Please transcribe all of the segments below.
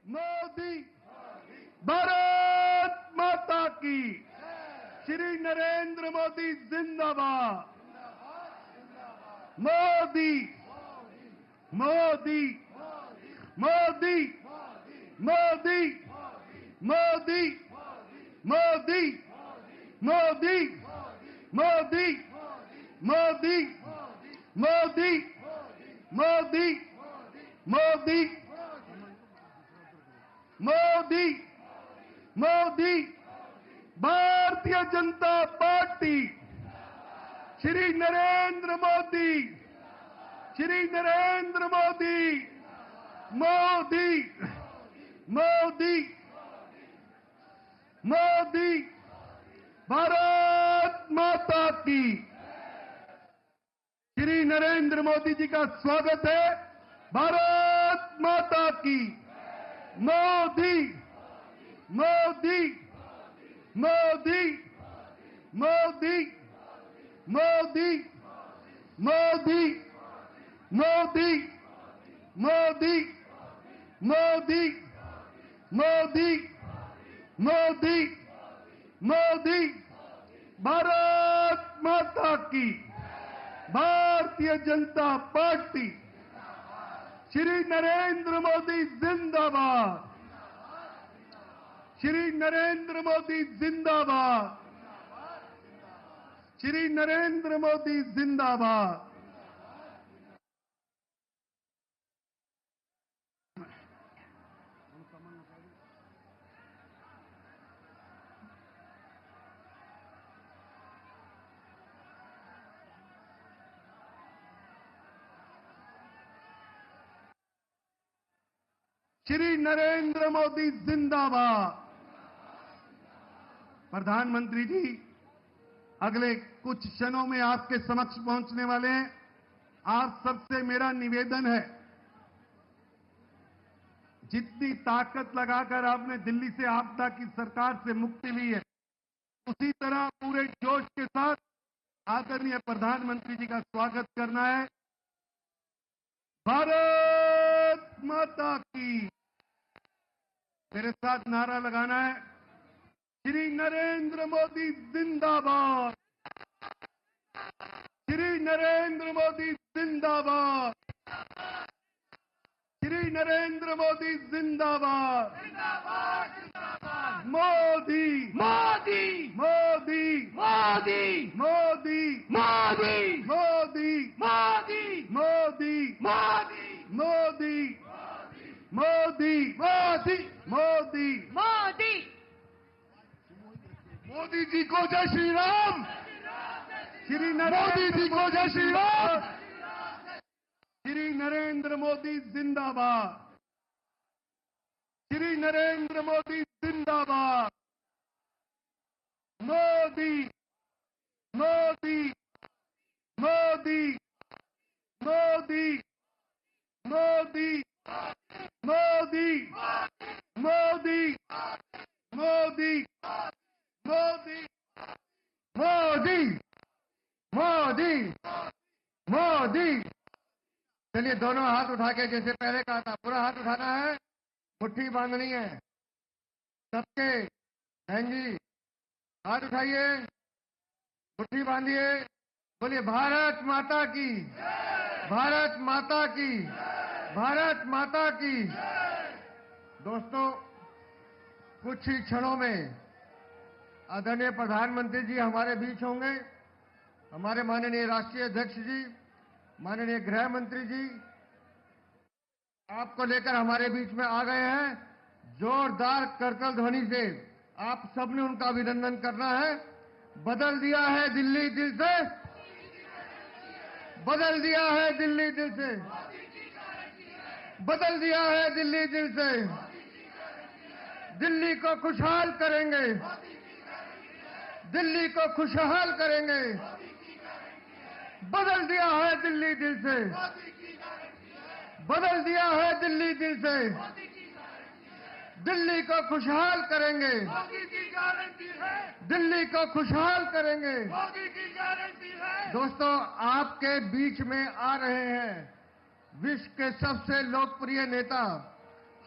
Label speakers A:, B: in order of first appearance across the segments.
A: मोदी, भारत माता की, श्री नरेंद्र मोदी जिंदाबाद। मोदी, मोदी, मोदी, मोदी, मोदी, मोदी, मोदी, मोदी, मोदी, मोदी, मोदी, मोदी, मोदी, मोदी, भारतीय जनता पार्टी, श्री नरेंद्र मोदी, श्री नरेंद्र मोदी, मोदी, मोदी, मोदी, भारत माता की। श्री नरेंद्र मोदी जी का स्वागत है। भारत माता की। मोदी, मोदी, मोदी, मोदी, मोदी, मोदी, मोदी, मोदी, मोदी, मोदी, मोदी, मोदी, भारत माता की। भारतीय जनता पार्टी, श्री नरेंद्र मोदी जिंदाबाद। श्री नरेंद्र मोदी जिंदाबाद। श्री नरेंद्र मोदी जिंदाबाद। श्री नरेंद्र मोदी जिंदाबाद। प्रधानमंत्री जी अगले कुछ क्षणों में आपके समक्ष पहुंचने वाले हैं। आप सबसे मेरा निवेदन है, जितनी ताकत लगाकर आपने दिल्ली से आपदा की सरकार से मुक्ति ली है, उसी तरह पूरे जोश के साथ आदरणीय प्रधानमंत्री जी का स्वागत करना है। भारत माता की। मेरे साथ नारा लगाना है, श्री नरेंद्र मोदी जिंदाबाद। श्री नरेंद्र मोदी जिंदाबाद। श्री नरेंद्र मोदी जिंदाबाद। मोदी, मोदी, मोदी, मोदी, मोदी, मोदी, मोदी, मोदी, मोदी, मोदी, मोदी, मोदी, मोदी, मोदी, मोदी जी को जय श्री राम। श्री मोदी जी को जय श्री राम। श्री नरेंद्र मोदी जिंदाबाद। श्री नरेंद्र मोदी जिंदाबाद। मोदी, मोदी, मोदी, मोदी, मोदी, मोदी, मोदी, मोदी, मोदी, मोदी, मोदी, मोदी। चलिए दोनों हाथ उठा के, जैसे पहले कहा था, पूरा हाथ उठाना है, मुट्ठी बांधनी है सबके। बहन जी हाथ उठाइए, मुट्ठी बांधिए, बोलिए भारत माता की, भारत माता की, भारत माता की। दोस्तों, कुछ ही क्षणों में आदरणीय प्रधानमंत्री जी हमारे बीच होंगे। हमारे माननीय राष्ट्रीय अध्यक्ष जी, माननीय गृह मंत्री जी आपको लेकर हमारे बीच में आ गए हैं। जोरदार करतल ध्वनि से आप सबने उनका अभिनंदन करना है। बदल दिया है दिल्ली दिल से, बदल दिया है दिल्ली दिल से, बदल दिया है दिल्ली दिल से। दिल्ली को खुशहाल करेंगे, दिल्ली को खुशहाल करेंगे। बदल दिया है दिल्ली दिल से, बदल दिया है दिल्ली दिल से। दिल्ली को खुशहाल करेंगे, मोदी की गारंटी है। दिल्ली को खुशहाल करेंगे, मोदी की गारंटी है। दोस्तों, आपके बीच में आ रहे हैं विश्व के सबसे लोकप्रिय नेता,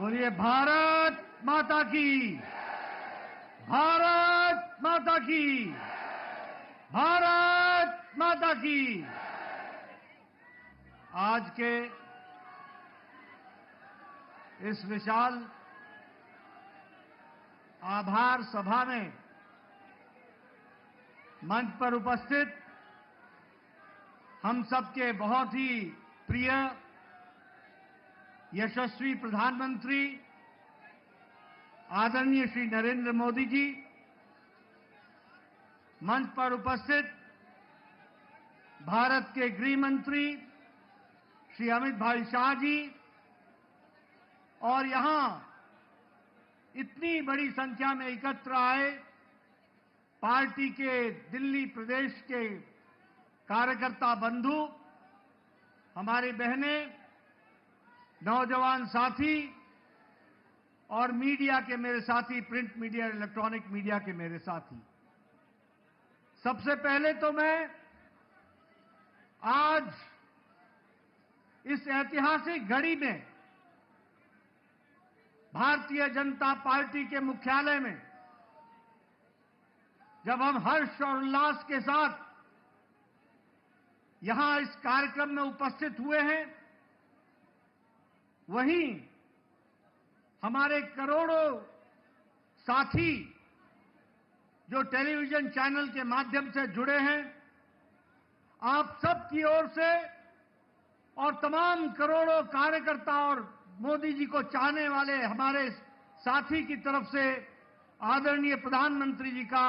B: बोलिए भारत माता की, भारत माता की, भारत माता की। आज के इस विशाल आभार सभा में मंच पर उपस्थित हम सबके बहुत ही प्रिय यशस्वी प्रधानमंत्री आदरणीय श्री नरेंद्र मोदी जी, मंच पर उपस्थित भारत के गृह मंत्री श्री अमित भाई शाह जी और यहां इतनी बड़ी संख्या में एकत्र आए पार्टी के दिल्ली प्रदेश के कार्यकर्ता बंधु, हमारी बहनें, नौजवान साथी और मीडिया के मेरे साथी, प्रिंट मीडिया, इलेक्ट्रॉनिक मीडिया के मेरे साथी। सबसे पहले तो मैं आज इस ऐतिहासिक घड़ी में भारतीय जनता पार्टी के मुख्यालय में जब हम हर्ष और उल्लास के साथ यहां इस कार्यक्रम में उपस्थित हुए हैं, वहीं हमारे करोड़ों साथी जो टेलीविजन चैनल के माध्यम से जुड़े हैं, आप सब की ओर से और तमाम करोड़ों कार्यकर्ता और मोदी जी को चाहने वाले हमारे साथी की तरफ से आदरणीय प्रधानमंत्री जी का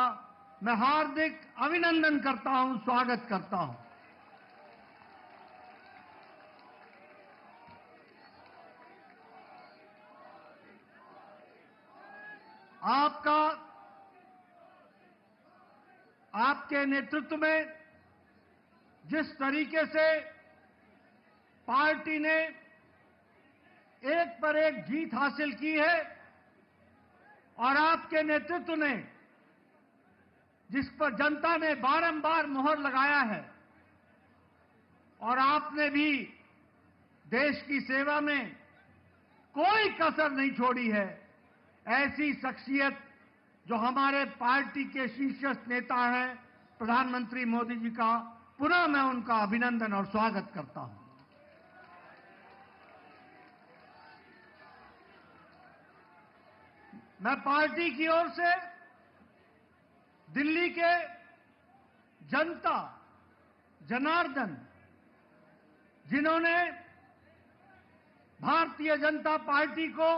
B: मैं हार्दिक अभिनंदन करता हूं, स्वागत करता हूं। आपके नेतृत्व में जिस तरीके से पार्टी ने एक पर एक जीत हासिल की है और आपके नेतृत्व ने जिस पर जनता ने बारंबार मोहर लगाया है और आपने भी देश की सेवा में कोई कसर नहीं छोड़ी है, ऐसी शख्सियत जो हमारे पार्टी के शीर्षस्थ नेता हैं प्रधानमंत्री मोदी जी का पुनः मैं उनका अभिनंदन और स्वागत करता हूं। मैं पार्टी की ओर से दिल्ली के जनता जनार्दन, जिन्होंने भारतीय जनता पार्टी को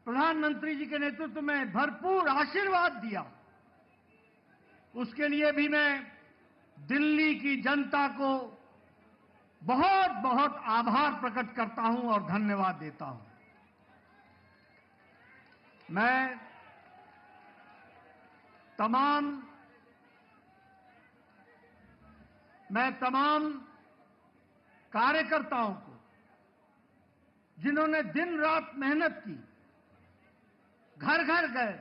B: प्रधानमंत्री जी के नेतृत्व में भरपूर आशीर्वाद दिया, उसके लिए भी मैं दिल्ली की जनता को बहुत बहुत आभार प्रकट करता हूं और धन्यवाद देता हूं। मैं तमाम कार्यकर्ताओं को जिन्होंने दिन रात मेहनत की, घर घर गए,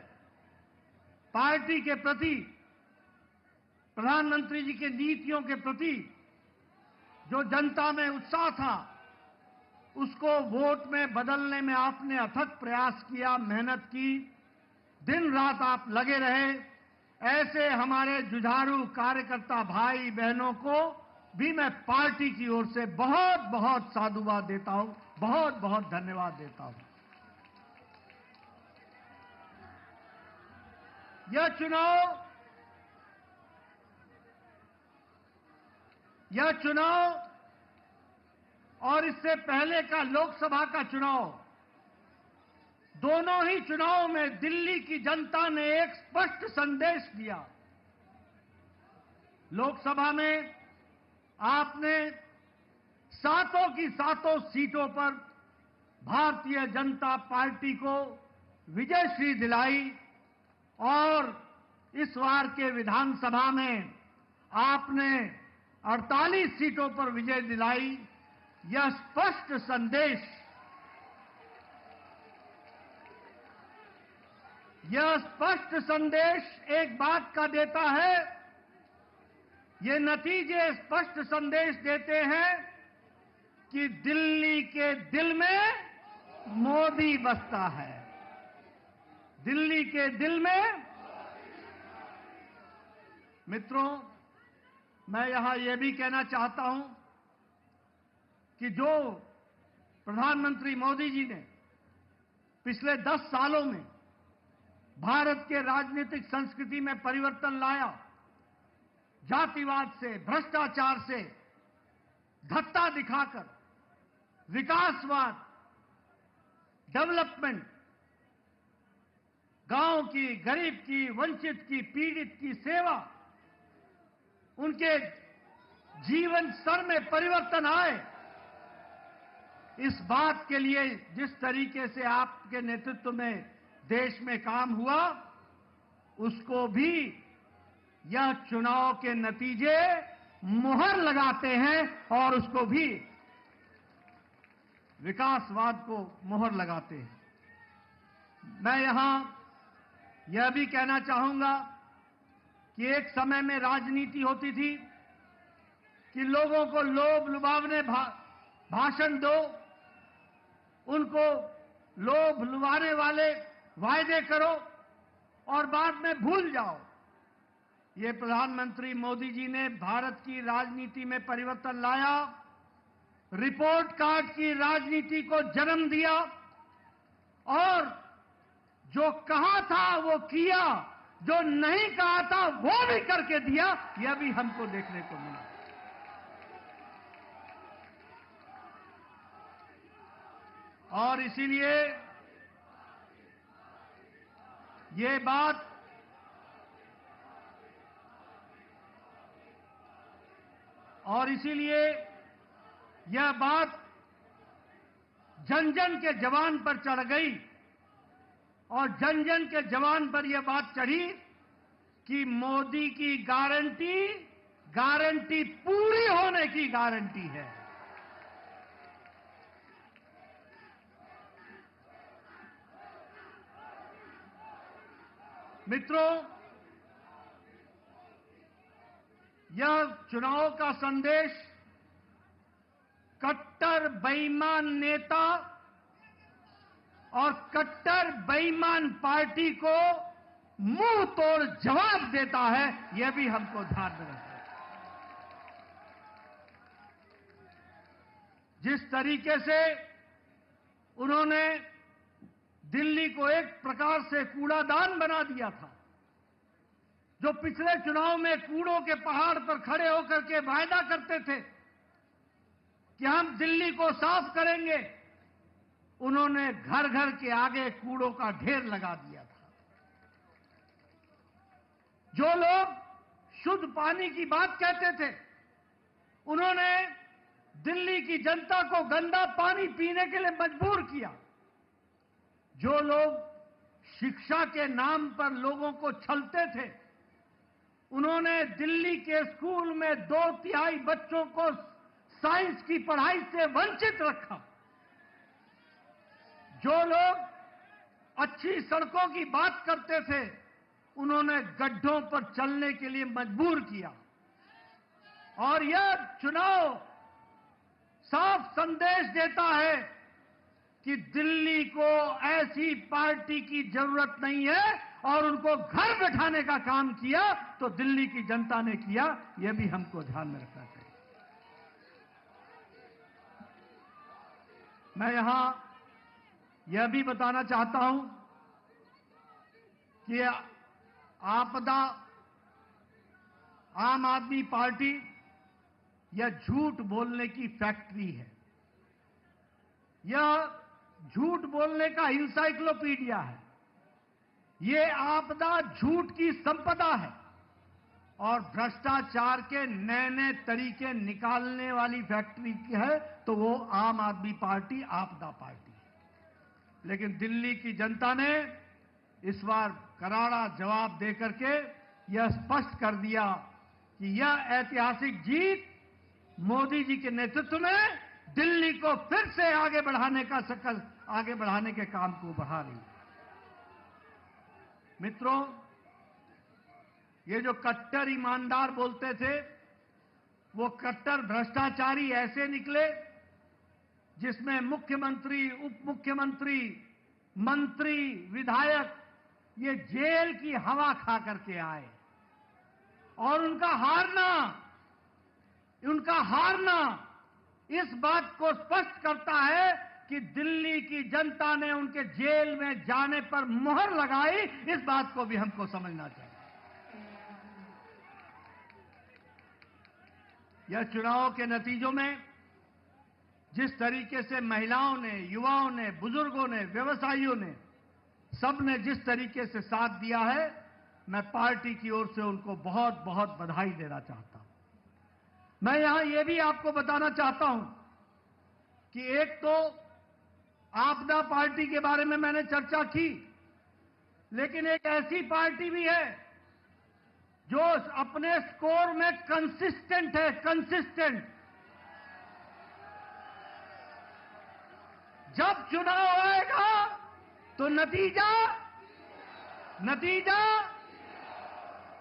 B: पार्टी के प्रति, प्रधानमंत्री जी के नीतियों के प्रति जो जनता में उत्साह था, उसको वोट में बदलने में आपने अथक प्रयास किया, मेहनत की, दिन रात आप लगे रहे। ऐसे हमारे जुझारू कार्यकर्ता भाई बहनों को भी मैं पार्टी की ओर से बहुत बहुत साधुवाद देता हूं, बहुत बहुत धन्यवाद देता हूं। यह चुनाव और इससे पहले का लोकसभा का चुनाव, दोनों ही चुनाव में दिल्ली की जनता ने एक स्पष्ट संदेश दिया। लोकसभा में आपने सातों की सातों सीटों पर भारतीय जनता पार्टी को विजयश्री दिलाई और इस बार के विधानसभा में आपने 48 सीटों पर विजय दिलाई। यह स्पष्ट संदेश एक बात का देता है, ये नतीजे स्पष्ट संदेश देते हैं कि दिल्ली के दिल में
C: मोदी बसता है। दिल्ली के दिल में मित्रों, मैं यहां यह भी कहना चाहता हूं कि जो प्रधानमंत्री मोदी जी ने पिछले 10 सालों में भारत के राजनीतिक संस्कृति में परिवर्तन लाया, जातिवाद से, भ्रष्टाचार से धत्ता दिखाकर विकासवाद, डेवलपमेंट, गांव की, गरीब की, वंचित की, पीड़ित की सेवा, उनके जीवन स्तर में परिवर्तन आए, इस बात के लिए जिस तरीके से आपके नेतृत्व में देश में काम हुआ, उसको भी यह चुनाव के नतीजे मुहर लगाते हैं और उसको भी विकासवाद को मुहर लगाते हैं। मैं यहां यह भी कहना चाहूंगा कि एक समय में राजनीति होती थी कि लोगों को लोभ लुभावने भाषण दो, उनको लोभ लुभाने वाले वायदे करो और बाद में भूल जाओ। ये प्रधानमंत्री मोदी जी ने भारत की राजनीति में परिवर्तन लाया, रिपोर्ट कार्ड की राजनीति को जन्म दिया और जो कहा था वो किया, जो नहीं कहा था वो भी करके दिया। यह भी हमको देखने को मिला। और इसीलिए ये बात यह बात जन जन के जवान पर चढ़ गई और जन जन के जवान पर यह बात चढ़ी कि मोदी की गारंटी पूरी होने की गारंटी है। मित्रों, यह चुनाव का संदेश कट्टर बेईमान नेता और कट्टर बेईमान पार्टी को मुंह तोड़ जवाब देता है। यह भी हमको ध्यान में रखना है। जिस तरीके से उन्होंने दिल्ली को एक प्रकार से कूड़ादान बना दिया था, जो पिछले चुनाव में कूड़ों के पहाड़ पर खड़े होकर के वायदा करते थे कि हम दिल्ली को साफ करेंगे, उन्होंने घर घर के आगे कूड़ों का ढेर लगा दिया था। जो लोग शुद्ध पानी की बात कहते थे, उन्होंने दिल्ली की जनता को गंदा पानी पीने के लिए मजबूर किया। जो लोग शिक्षा के नाम पर लोगों को छलते थे, उन्होंने दिल्ली के स्कूल में 2/3 बच्चों को साइंस की पढ़ाई से वंचित रखा। जो लोग अच्छी सड़कों की बात करते थे, उन्होंने गड्ढों पर चलने के लिए मजबूर किया। और यह चुनाव साफ संदेश देता है कि दिल्ली को ऐसी पार्टी की जरूरत नहीं है और उनको घर बैठाने का काम किया तो दिल्ली की जनता ने किया। यह भी हमको ध्यान में रखना चाहिए। मैं यहां यह भी बताना चाहता हूं कि आपदा आम आदमी पार्टी यह झूठ बोलने की फैक्ट्री है। यह झूठ बोलने का इंसाइक्लोपीडिया है। यह आपदा झूठ की संपदा है और भ्रष्टाचार के नए नए तरीके निकालने वाली फैक्ट्री है तो वो आम आदमी पार्टी आपदा पार्टी है। लेकिन दिल्ली की जनता ने इस बार करारा जवाब देकर के यह स्पष्ट कर दिया कि यह ऐतिहासिक जीत मोदी जी के नेतृत्व में दिल्ली को फिर से आगे बढ़ाने के काम को बढ़ा रही है। मित्रों, ये जो कट्टर ईमानदार बोलते थे, वो कट्टर भ्रष्टाचारी ऐसे निकले जिसमें मुख्यमंत्री, उप मुख्यमंत्री, मंत्री, विधायक ये जेल की हवा खा करके आए और उनका हारना इस बात को स्पष्ट करता है कि दिल्ली की जनता ने उनके जेल में जाने पर मुहर लगाई। इस बात को भी हमको समझना चाहिए। यह चुनाव के नतीजों में जिस तरीके से महिलाओं ने, युवाओं ने, बुजुर्गों ने, व्यवसायियों ने, सबने जिस तरीके से साथ दिया है, मैं पार्टी की ओर से उनको बहुत बहुत बधाई देना चाहता हूं। मैं यहां यह भी आपको बताना चाहता हूं कि एक तो आपदा पार्टी के बारे में मैंने चर्चा की, लेकिन एक ऐसी पार्टी भी है जो अपने स्कोर में कंसिस्टेंट है, कंसिस्टेंट। जब चुनाव आएगा तो नतीजा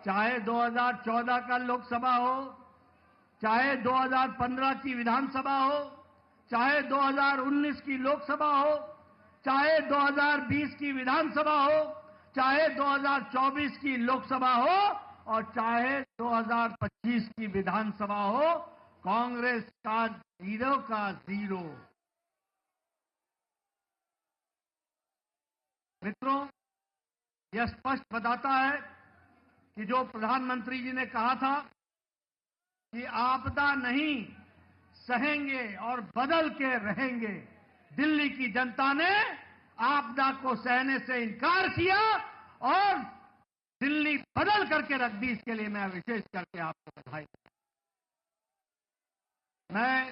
C: चाहे 2014 का लोकसभा हो, चाहे 2015 की विधानसभा हो, चाहे 2019 की लोकसभा हो, चाहे 2020 की विधानसभा हो, चाहे 2024 की लोकसभा हो और चाहे 2025 की विधानसभा हो, कांग्रेस का 0 का 0। मित्रों, यह स्पष्ट बताता है कि जो प्रधानमंत्री जी ने कहा था कि आपदा नहीं सहेंगे और बदल के रहेंगे, दिल्ली की जनता ने आपदा को सहने से इनकार किया और दिल्ली बदल करके रख दी। इसके लिए मैं विशेष करके आपको बधाई देता हूं। मैं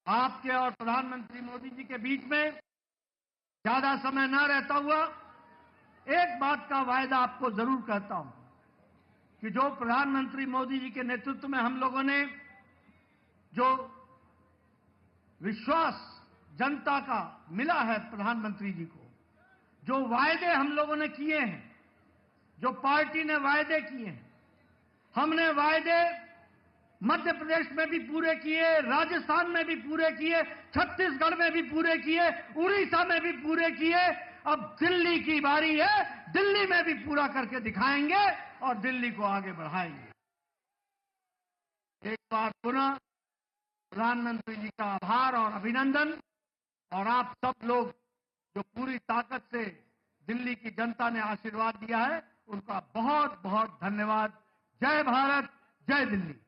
C: आपके और प्रधानमंत्री मोदी जी के बीच में ज्यादा समय न रहता हुआ एक बात का वायदा आपको जरूर कहता हूं कि जो प्रधानमंत्री मोदी जी के नेतृत्व में हम लोगों ने जो विश्वास जनता का मिला है प्रधानमंत्री जी को, जो वायदे हम लोगों ने किए हैं, जो पार्टी ने वायदे किए हैं, हमने वायदे मध्य प्रदेश में भी पूरे किए, राजस्थान में भी पूरे किए, छत्तीसगढ़ में भी पूरे किए, उड़ीसा में भी पूरे किए। अब दिल्ली की बारी है, दिल्ली में भी पूरा करके दिखाएंगे और दिल्ली को आगे बढ़ाएंगे। एक बार पुनः प्रधानमंत्री जी का आभार और अभिनंदन, और आप सब लोग जो पूरी ताकत से दिल्ली की जनता ने आशीर्वाद दिया है, उनका बहुत बहुत धन्यवाद। जय भारत, जय दिल्ली।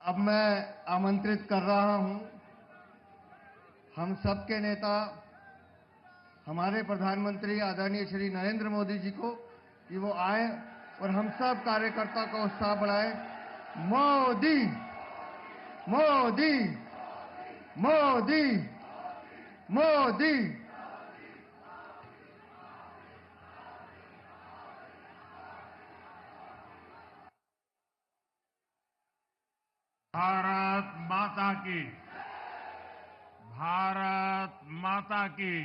B: अब मैं आमंत्रित कर रहा हूं हम सबके नेता, हमारे प्रधानमंत्री आदरणीय श्री नरेंद्र मोदी जी को कि वो आए और हम सब कार्यकर्ता का उत्साह बढ़ाएं। मोदी मोदी मोदी मोदी।
D: भारत माता की, भारत माता की,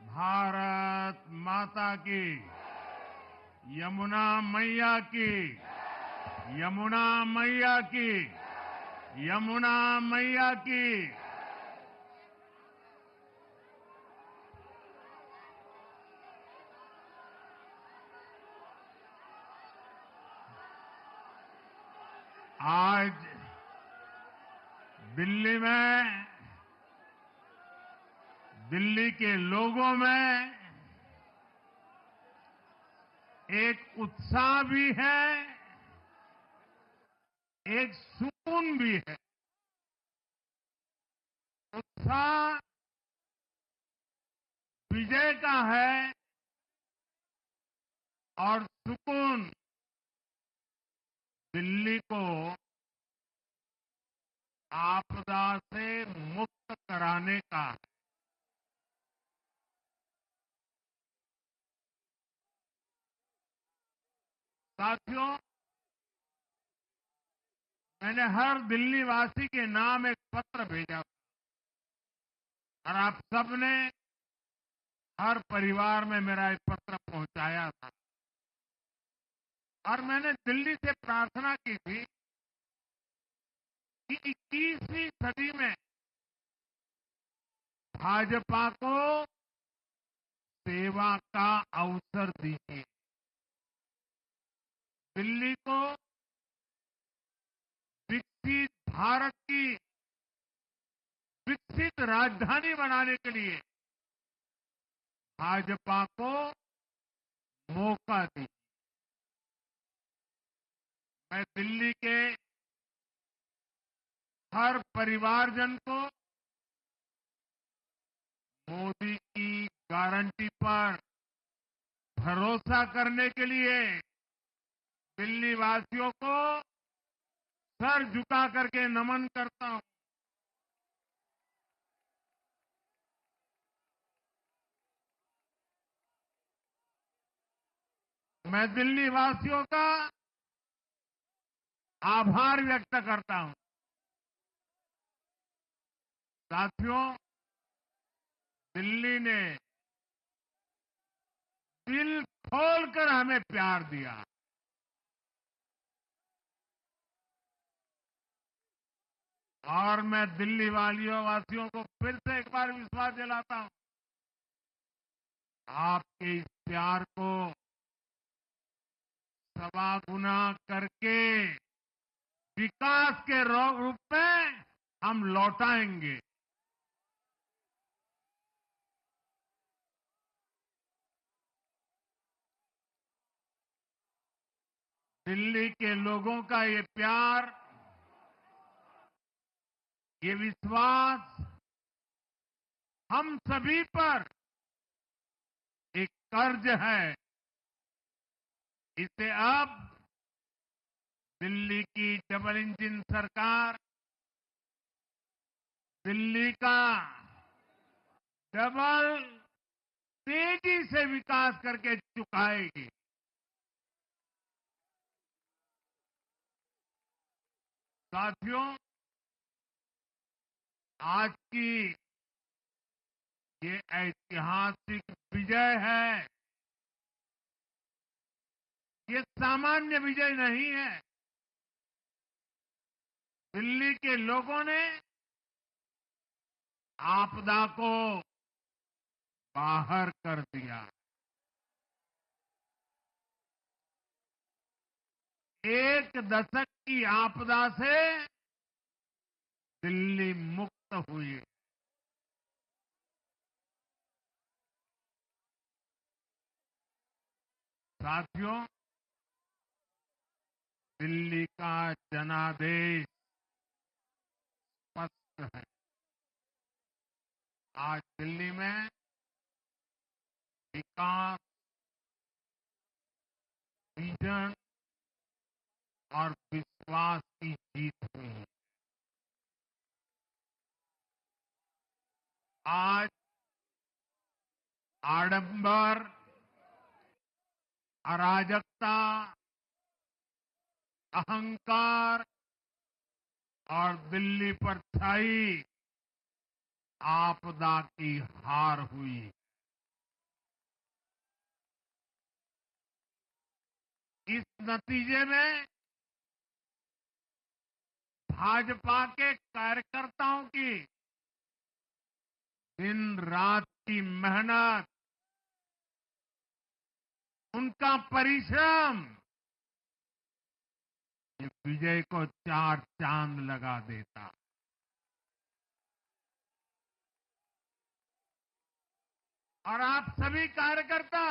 D: भारत माता की, यमुना मैया की, यमुना मैया की, यमुना मैया की। आज दिल्ली में, दिल्ली के लोगों में एक उत्साह भी है, एक सुकून भी है। उत्साह विजय का है और सुकून दिल्ली को आपदा से मुक्त कराने का है। साथियों, मैंने हर दिल्ली वासी के नाम एक पत्र भेजा और आप सबने हर परिवार में मेरा एक पत्र पहुंचाया था और मैंने दिल्ली से प्रार्थना की थी कि 21वीं सदी में भाजपा को सेवा का अवसर दीजिए। दिल्ली को विकसित भारत की विकसित राजधानी बनाने के लिए भाजपा को मौका दीजिए। मैं दिल्ली के हर परिवारजन को मोदी की गारंटी पर भरोसा करने के लिए दिल्ली वासियों को सर झुका करके नमन करता हूं। मैं दिल्ली वासियों का आभार व्यक्त करता हूं। साथियों, दिल्ली ने दिल खोलकर हमें प्यार दिया। और मैं दिल्ली वासियों को फिर से एक बार विश्वास दिलाता हूं, आपके इस प्यार को सवा गुना करके विकास के रूप में हम लौटाएंगे। दिल्ली के लोगों का ये प्यार, ये विश्वास हम सभी पर एक कर्ज है। इसे अब दिल्ली की डबल इंजन सरकार, दिल्ली का डबल तेजी से विकास करके चुकाएगी। साथियों, आज की ये ऐतिहासिक विजय है। ये सामान्य विजय नहीं है। दिल्ली के लोगों ने आपदा को बाहर कर दिया। एक दशक की आपदा से दिल्ली मुक्त हुई। साथियों, दिल्ली का जनादेश स्पष्ट है। आज दिल्ली में विकास, विजन और विश्वास की जीत हुई है। आज आडंबर, अराजकता, अहंकार और दिल्ली पर छाई आपदा की हार हुई। इस नतीजे में भाजपा के कार्यकर्ताओं की दिन रात की मेहनत, उनका परिश्रम ये विजय को चार चांद लगा देता। और आप सभी कार्यकर्ता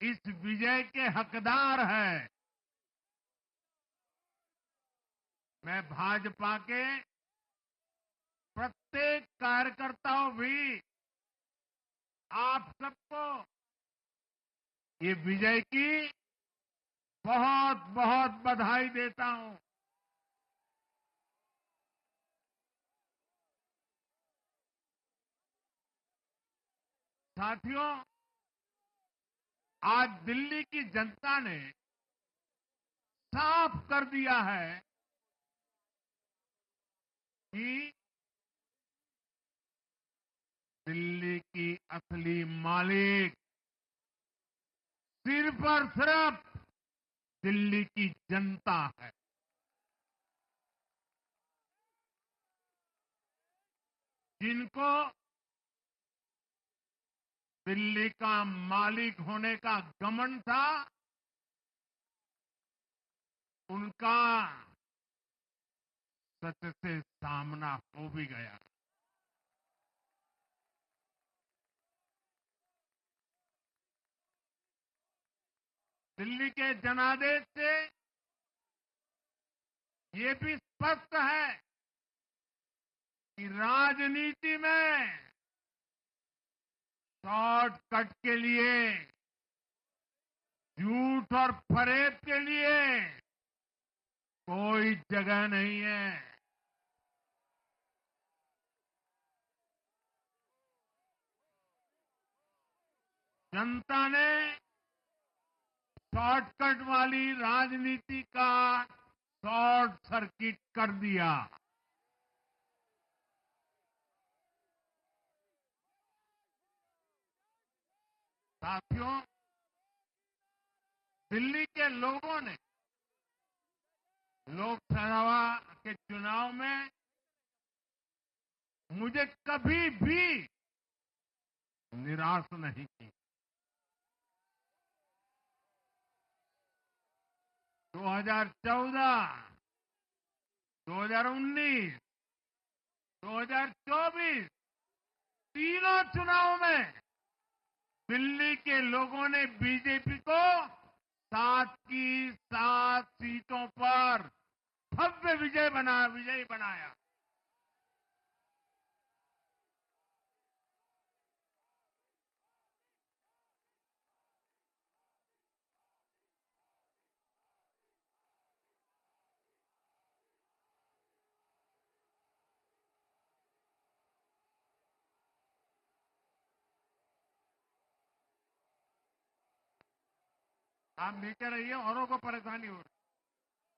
D: इस विजय के हकदार हैं। मैं भाजपा के प्रत्येक कार्यकर्ताओं भी आप सबको ये विजय की बहुत बहुत बधाई देता हूं। साथियों, आज दिल्ली की जनता ने साफ कर दिया है कि दिल्ली की असली मालिक सिर्फ और सिर्फ दिल्ली की जनता है। जिनको दिल्ली का मालिक होने का घमंड था, उनका सच से सामना हो भी गया। दिल्ली के जनादेश से ये भी स्पष्ट है कि राजनीति में शॉर्टकट के लिए, झूठ और फरेब के लिए कोई जगह नहीं है। जनता ने शॉर्टकट वाली राजनीति का शॉर्ट सर्किट कर दिया। साथियों, दिल्ली के लोगों ने लोकसभा के चुनाव में मुझे कभी भी निराश नहीं की। 2014, 2019, 2024 तीनों चुनाव में दिल्ली के लोगों ने बीजेपी को 7 की 7 सीटों पर भव्य विजयी बनाया। आप नीचे रहिए, औरों को परेशानी हो रही।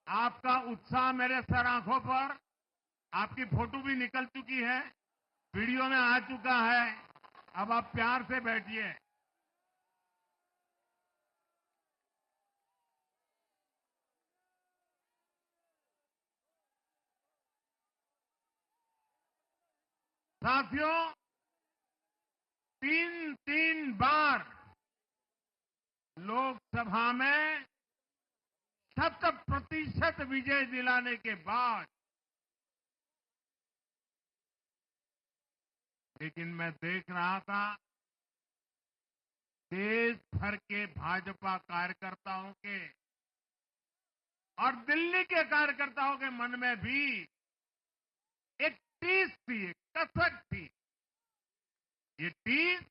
D: आपका उत्साह मेरे सर आंखों पर, आपकी फोटो भी निकल चुकी है, वीडियो में आ चुका है। अब आप प्यार से बैठिए। साथियों, 3 बार लोकसभा में 100% विजय दिलाने के बाद, लेकिन मैं देख रहा था देश भर के भाजपा कार्यकर्ताओं के और दिल्ली के कार्यकर्ताओं के मन में भी एक टीस थी, एक कसक थी। ये टीस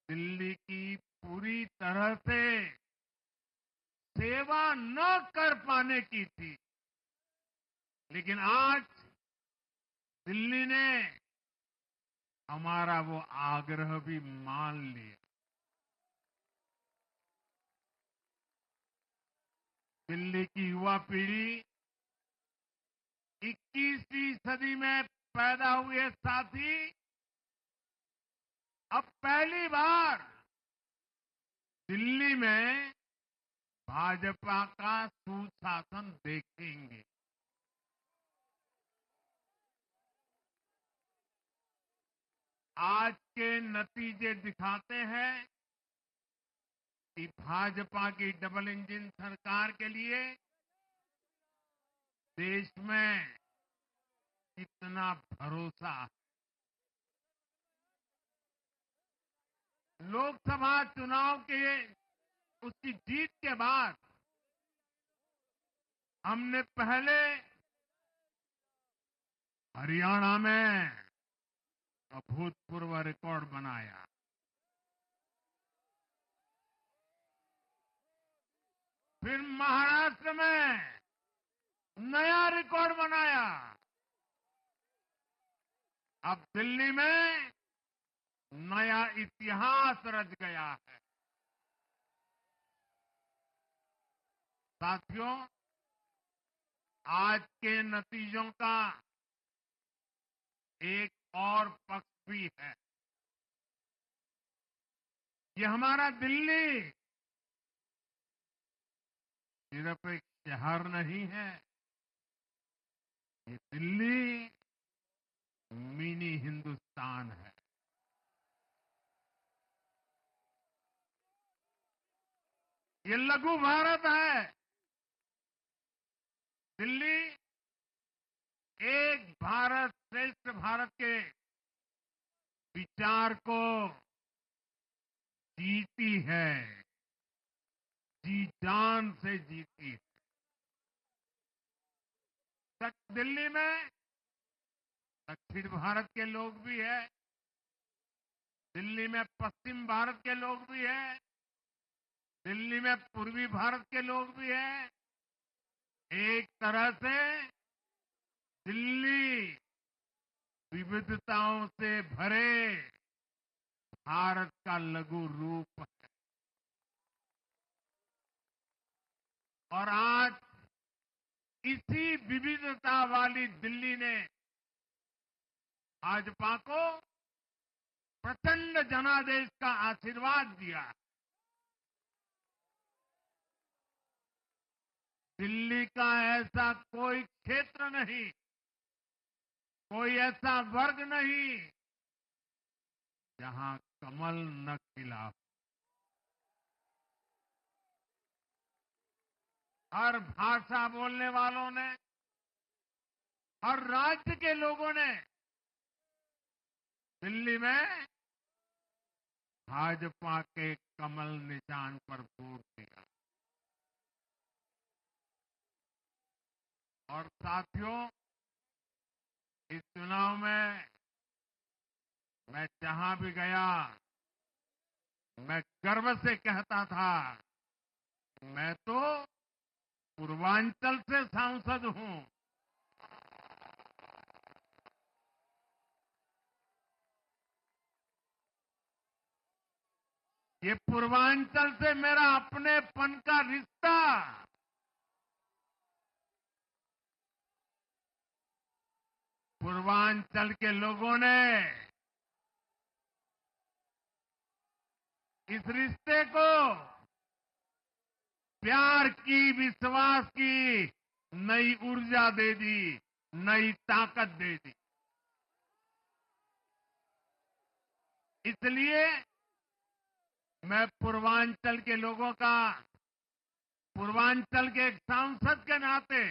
D: दिल्ली की पूरी तरह से सेवा न कर पाने की थी। लेकिन आज दिल्ली ने हमारा वो आग्रह भी मान लिया। दिल्ली की युवा पीढ़ी 21वीं सदी में पैदा हुए साथी अब पहली बार दिल्ली में भाजपा का सुशासन देखेंगे। आज के नतीजे दिखाते हैं कि भाजपा की डबल इंजन सरकार के लिए देश में कितना भरोसा है। लोकसभा चुनाव के उसकी जीत के बाद हमने पहले हरियाणा में अभूतपूर्व रिकॉर्ड बनाया। फिर महाराष्ट्र में नया रिकॉर्ड बनाया। अब दिल्ली में नया इतिहास रच गया है। साथियों, आज के नतीजों का एक और पक्ष भी है। ये हमारा दिल्ली सिर्फ एक शहर नहीं है, ये दिल्ली मिनी हिंदुस्तान है। ये लघु भारत है। दिल्ली एक भारत श्रेष्ठ भारत के विचार को जीती है, जी जान से जीती है। दिल्ली में दक्षिण भारत के लोग भी हैं, दिल्ली में पश्चिम भारत के लोग भी हैं, दिल्ली में पूर्वी भारत के लोग भी हैं। एक तरह से दिल्ली विविधताओं से भरे भारत का लघु रूप है। और आज इसी विविधता वाली दिल्ली ने भाजपा को प्रचंड जनादेश का आशीर्वाद दिया। दिल्ली का ऐसा कोई क्षेत्र नहीं, कोई ऐसा वर्ग नहीं जहां कमल न खिला। हर भाषा बोलने वालों ने, हर राज्य के लोगों ने दिल्ली में भाजपा के कमल निशान पर वोट दिया। और साथियों, इस चुनाव में मैं जहां भी गया, मैं गर्व से कहता था, मैं तो पूर्वांचल से सांसद हूं। ये पूर्वांचल से मेरा अपनेपन का रिश्ता, पूर्वांचल के लोगों ने इस रिश्ते को प्यार की, विश्वास की नई ऊर्जा दे दी, नई ताकत दे दी। इसलिए मैं पूर्वांचल के लोगों का, पूर्वांचल के एक सांसद के नाते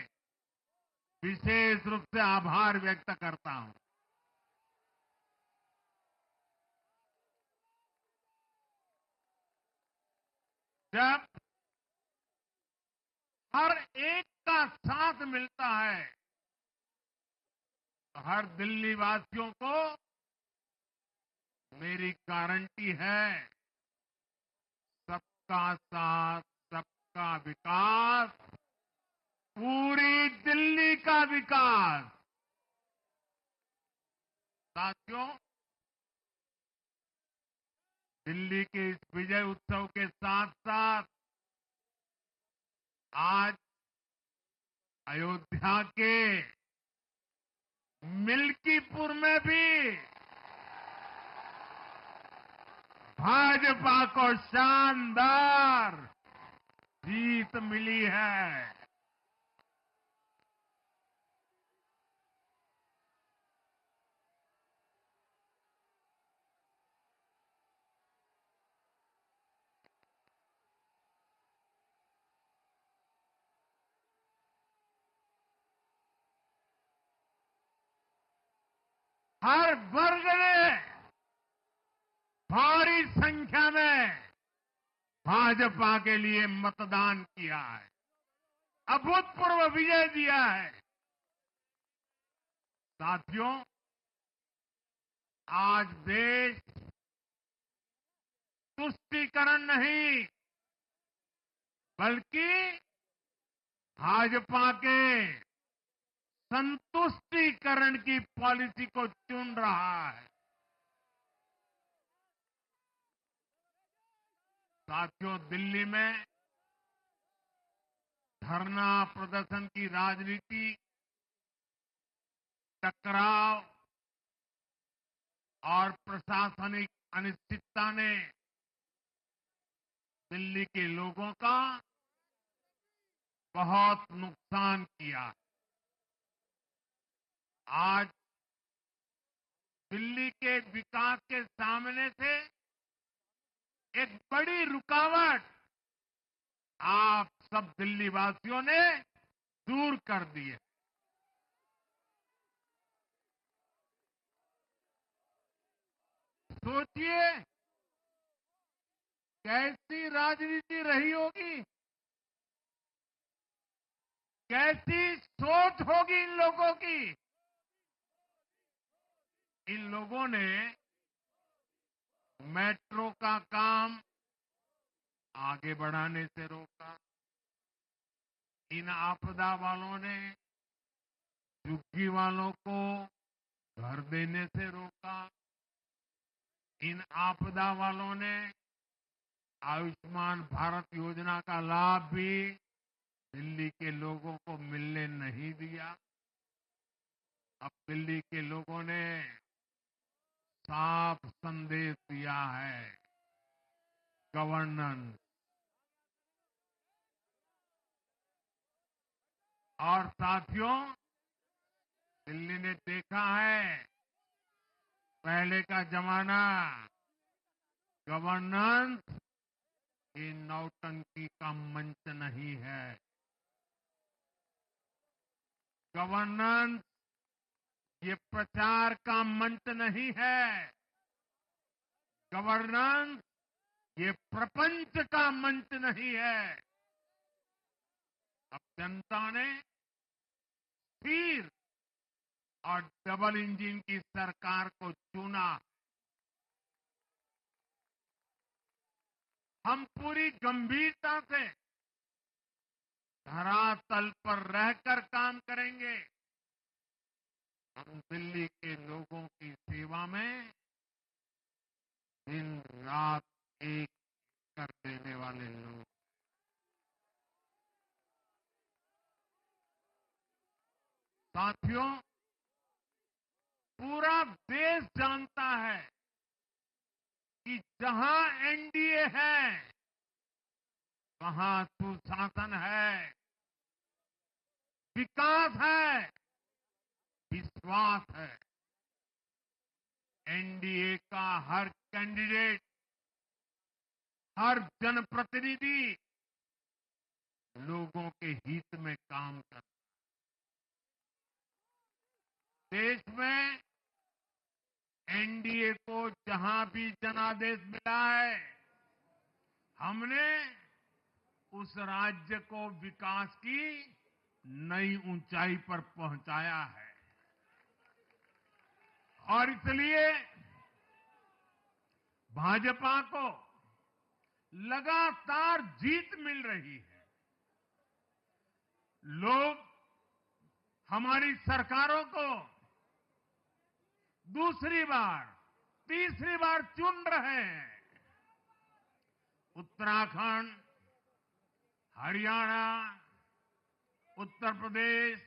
D: विशेष रूप से आभार व्यक्त करता हूं। जब हर एक का साथ मिलता है तो हर दिल्ली वासियों को मेरी गारंटी है, सबका साथ, सबका विकास, पूरी दिल्ली का विकास। साथियों, दिल्ली के इस विजय उत्सव के साथ साथ आज अयोध्या के मिल्कीपुर में भी भाजपा को शानदार जीत मिली है। हर वर्ग ने भारी संख्या में भाजपा के लिए मतदान किया है, अभूतपूर्व विजय दिया है। साथियों, आज देश तुष्टीकरण नहीं, बल्कि भाजपा के संतुष्टीकरण की पॉलिसी को चुन रहा है। साथियों, दिल्ली में धरना प्रदर्शन की राजनीति, टकराव, और प्रशासनिक अनिश्चितता ने दिल्ली के लोगों का बहुत नुकसान किया। आज दिल्ली के विकास के सामने से एक बड़ी रुकावट आप सब दिल्ली वासियों ने दूर कर दी है। सोचिए कैसी राजनीति रही होगी, कैसी सोच होगी इन लोगों की। इन लोगों ने मेट्रो का काम आगे बढ़ाने से रोका। इन आपदा वालों ने झुग्गी वालों को घर देने से रोका। इन आपदा वालों ने आयुष्मान भारत योजना का लाभ भी दिल्ली के लोगों को मिलने नहीं दिया। अब दिल्ली के लोगों ने साफ संदेश दिया है, गवर्नेंस। और साथियों, दिल्ली ने देखा है पहले का जमाना, गवर्नेंस ये नौटंकी का मंच नहीं है। गवर्नेंस ये प्रचार का मंच नहीं है। गवर्नेंस ये प्रपंच का मंच नहीं है। अब जनता ने स्थिर और डबल इंजन की सरकार को चुना। हम पूरी गंभीरता से धरातल पर रहकर काम करेंगे। हम दिल्ली के लोगों की सेवा में दिन रात एक कर देने वाले लोग। साथियों, पूरा देश जानता है कि जहां एनडीए है वहां सुशासन है, विकास है, विश्वास है। एनडीए का हर कैंडिडेट, हर जनप्रतिनिधि लोगों के हित में काम करता है। देश में एनडीए को जहां भी जनादेश मिला है, हमने उस राज्य को विकास की नई ऊंचाई पर पहुंचाया है। और इसलिए भाजपा को लगातार जीत मिल रही है। लोग हमारी सरकारों को दूसरी बार, तीसरी बार चुन रहे हैं। उत्तराखंड, हरियाणा, उत्तर प्रदेश,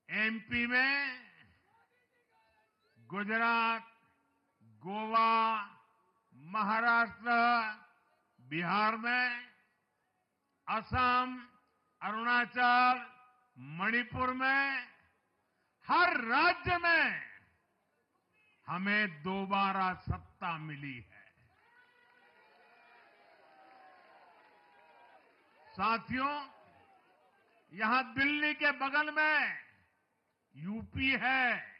D: एमपी में, गुजरात, गोवा, महाराष्ट्र, बिहार में, असम, अरुणाचल, मणिपुर में, हर राज्य में हमें दोबारा सत्ता मिली है। साथियों, यहां दिल्ली के बगल में यूपी है।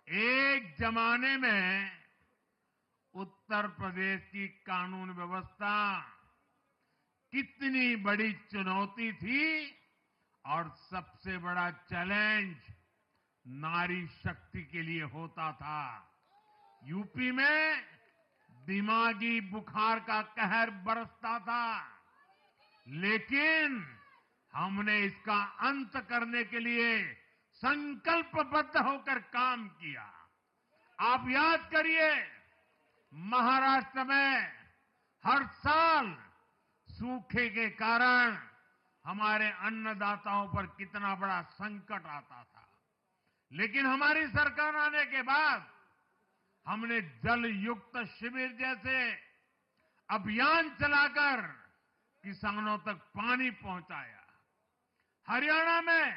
D: एक जमाने में उत्तर प्रदेश की कानून व्यवस्था कितनी बड़ी चुनौती थी और सबसे बड़ा चैलेंज नारी शक्ति के लिए होता था। यूपी में दिमागी बुखार का कहर बरसता था, लेकिन हमने इसका अंत करने के लिए संकल्पबद्ध होकर काम किया। आप याद करिए, महाराष्ट्र में हर साल सूखे के कारण हमारे अन्नदाताओं पर कितना बड़ा संकट आता था। लेकिन हमारी सरकार आने के बाद हमने जल युक्त शिविर जैसे अभियान चलाकर किसानों तक पानी पहुंचाया। हरियाणा में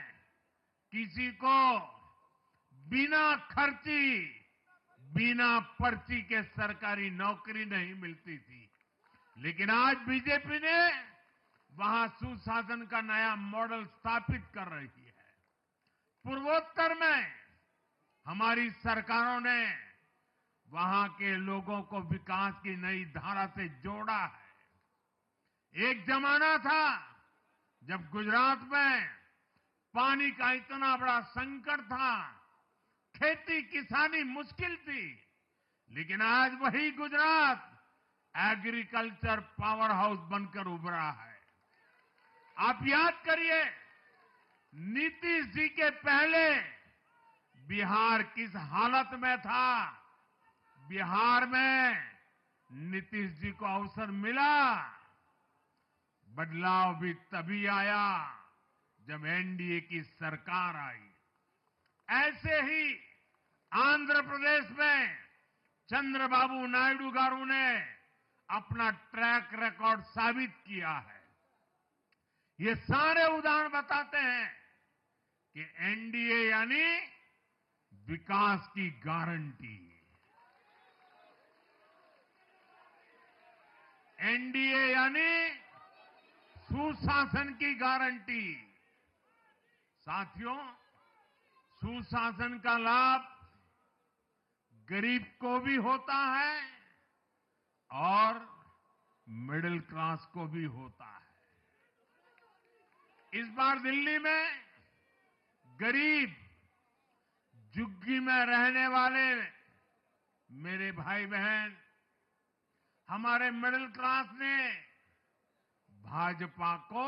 D: किसी को बिना खर्ची, बिना पर्ची के सरकारी नौकरी नहीं मिलती थी, लेकिन आज बीजेपी ने वहां सुशासन का नया मॉडल स्थापित कर रही है। पूर्वोत्तर में हमारी सरकारों ने वहां के लोगों को विकास की नई धारा से जोड़ा है। एक जमाना था जब गुजरात में पानी का इतना बड़ा संकट था, खेती किसानी मुश्किल थी, लेकिन आज वही गुजरात एग्रीकल्चर पावर हाउस बनकर उभरा है। आप याद करिए, नीतीश जी के पहले बिहार किस हालत में था। बिहार में नीतीश जी को अवसर मिला, बदलाव भी तभी आया जब एनडीए की सरकार आई। ऐसे ही आंध्र प्रदेश में चंद्रबाबू नायडू गारू ने अपना ट्रैक रिकॉर्ड साबित किया है। ये सारे उदाहरण बताते हैं कि एनडीए यानी विकास की गारंटी। एनडीए यानी सुशासन की गारंटी। साथियों, सुशासन का लाभ गरीब को भी होता है और मिडिल क्लास को भी होता है। इस बार दिल्ली में गरीब, झुग्गी में रहने वाले मेरे भाई बहन, हमारे मिडिल क्लास ने भाजपा को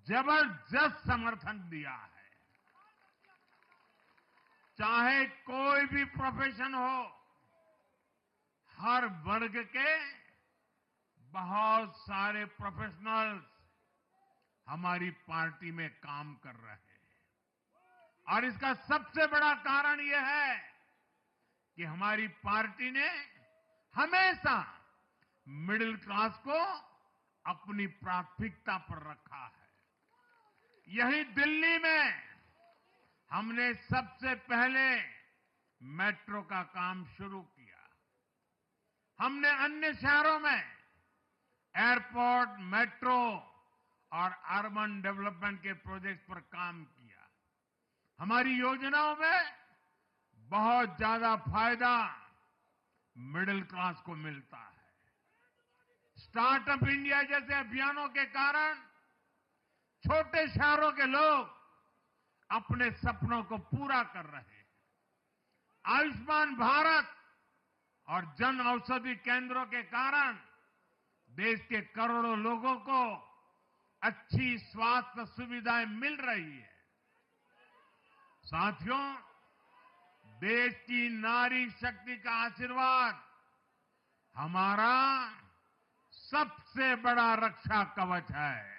D: जबरदस्त समर्थन दिया है। चाहे कोई भी प्रोफेशन हो, हर वर्ग के बहुत सारे प्रोफेशनल्स हमारी पार्टी में काम कर रहे हैं। और इसका सबसे बड़ा कारण यह है कि हमारी पार्टी ने हमेशा मिडिल क्लास को अपनी प्राथमिकता पर रखा है। यही दिल्ली में हमने सबसे पहले मेट्रो का काम शुरू किया। हमने अन्य शहरों में एयरपोर्ट, मेट्रो और अर्बन डेवलपमेंट के प्रोजेक्ट पर काम किया। हमारी योजनाओं में बहुत ज्यादा फायदा मिडिल क्लास को मिलता है। स्टार्टअप इंडिया जैसे अभियानों के कारण छोटे शहरों के लोग अपने सपनों को पूरा कर रहे हैं। आयुष्मान भारत और जन औषधि केंद्रों के कारण देश के करोड़ों लोगों को अच्छी स्वास्थ्य सुविधाएं मिल रही है। साथियों, देश की नारी शक्ति का आशीर्वाद हमारा सबसे बड़ा रक्षा कवच है।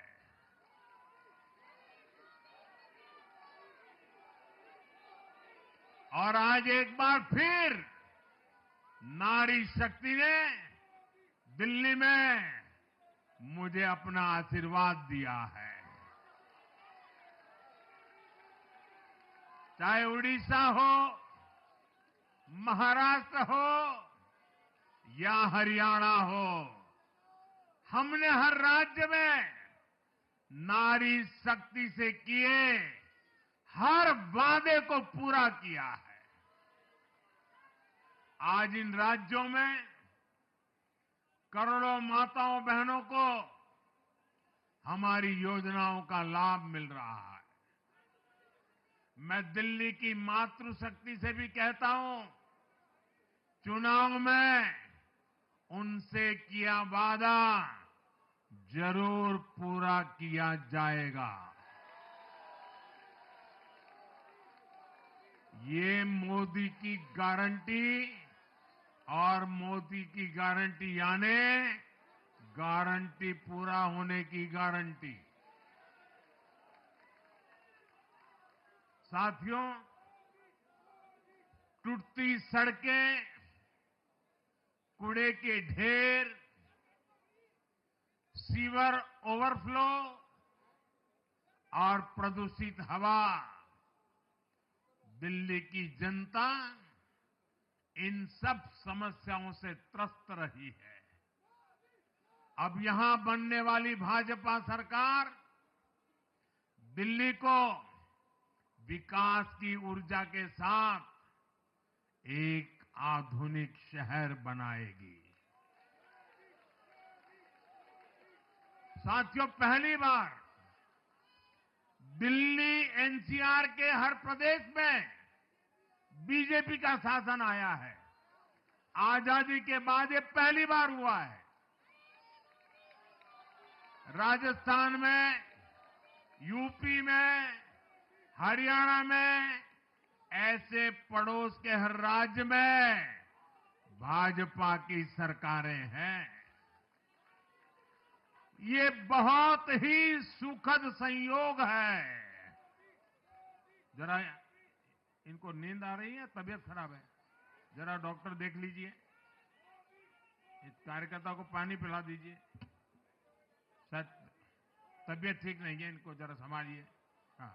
D: और आज एक बार फिर नारी शक्ति ने दिल्ली में मुझे अपना आशीर्वाद दिया है। चाहे उड़ीसा हो, महाराष्ट्र हो या हरियाणा हो, हमने हर राज्य में नारी शक्ति से किए हर वादे को पूरा किया है। आज इन राज्यों में करोड़ों माताओं बहनों को हमारी योजनाओं का लाभ मिल रहा है। मैं दिल्ली की मातृशक्ति से भी कहता हूं, चुनाव में उनसे किया वादा जरूर पूरा किया जाएगा। ये मोदी की गारंटी और मोदी की गारंटी यानी गारंटी पूरा होने की गारंटी। साथियों, टूटती सड़कें, कूड़े के ढेर, सीवर ओवरफ्लो और प्रदूषित हवा, दिल्ली की जनता इन सब समस्याओं से त्रस्त रही है। अब यहां बनने वाली भाजपा सरकार दिल्ली को विकास की ऊर्जा के साथ एक आधुनिक शहर बनाएगी। साथियों, पहली बार दिल्ली एनसीआर के हर प्रदेश में बीजेपी का शासन आया है। आजादी के बाद ये पहली बार हुआ है। राजस्थान में, यूपी में, हरियाणा में, ऐसे पड़ोस के हर राज्य में भाजपा की सरकारें हैं। ये बहुत ही सुखद संयोग है। जरा इनको नींद आ रही है, तबीयत खराब है, जरा डॉक्टर देख लीजिए। इस कार्यकर्ता को पानी पिला दीजिए, शायद तबीयत ठीक नहीं है, इनको जरा संभालिए। हाँ,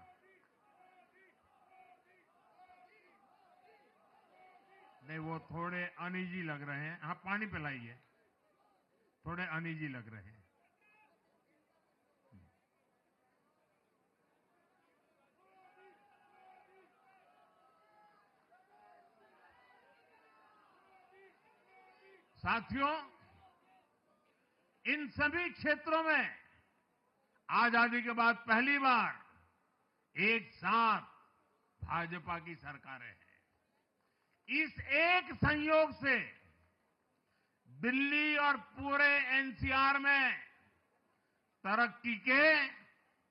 D: नहीं, वो थोड़े अनईजी लग रहे हैं। हाँ, पानी पिलाइए, थोड़े अनईजी लग रहे हैं। साथियों, इन सभी क्षेत्रों में आजादी के बाद पहली बार एक साथ भाजपा की सरकारें हैं। इस एक संयोग से दिल्ली और पूरे एनसीआर में तरक्की के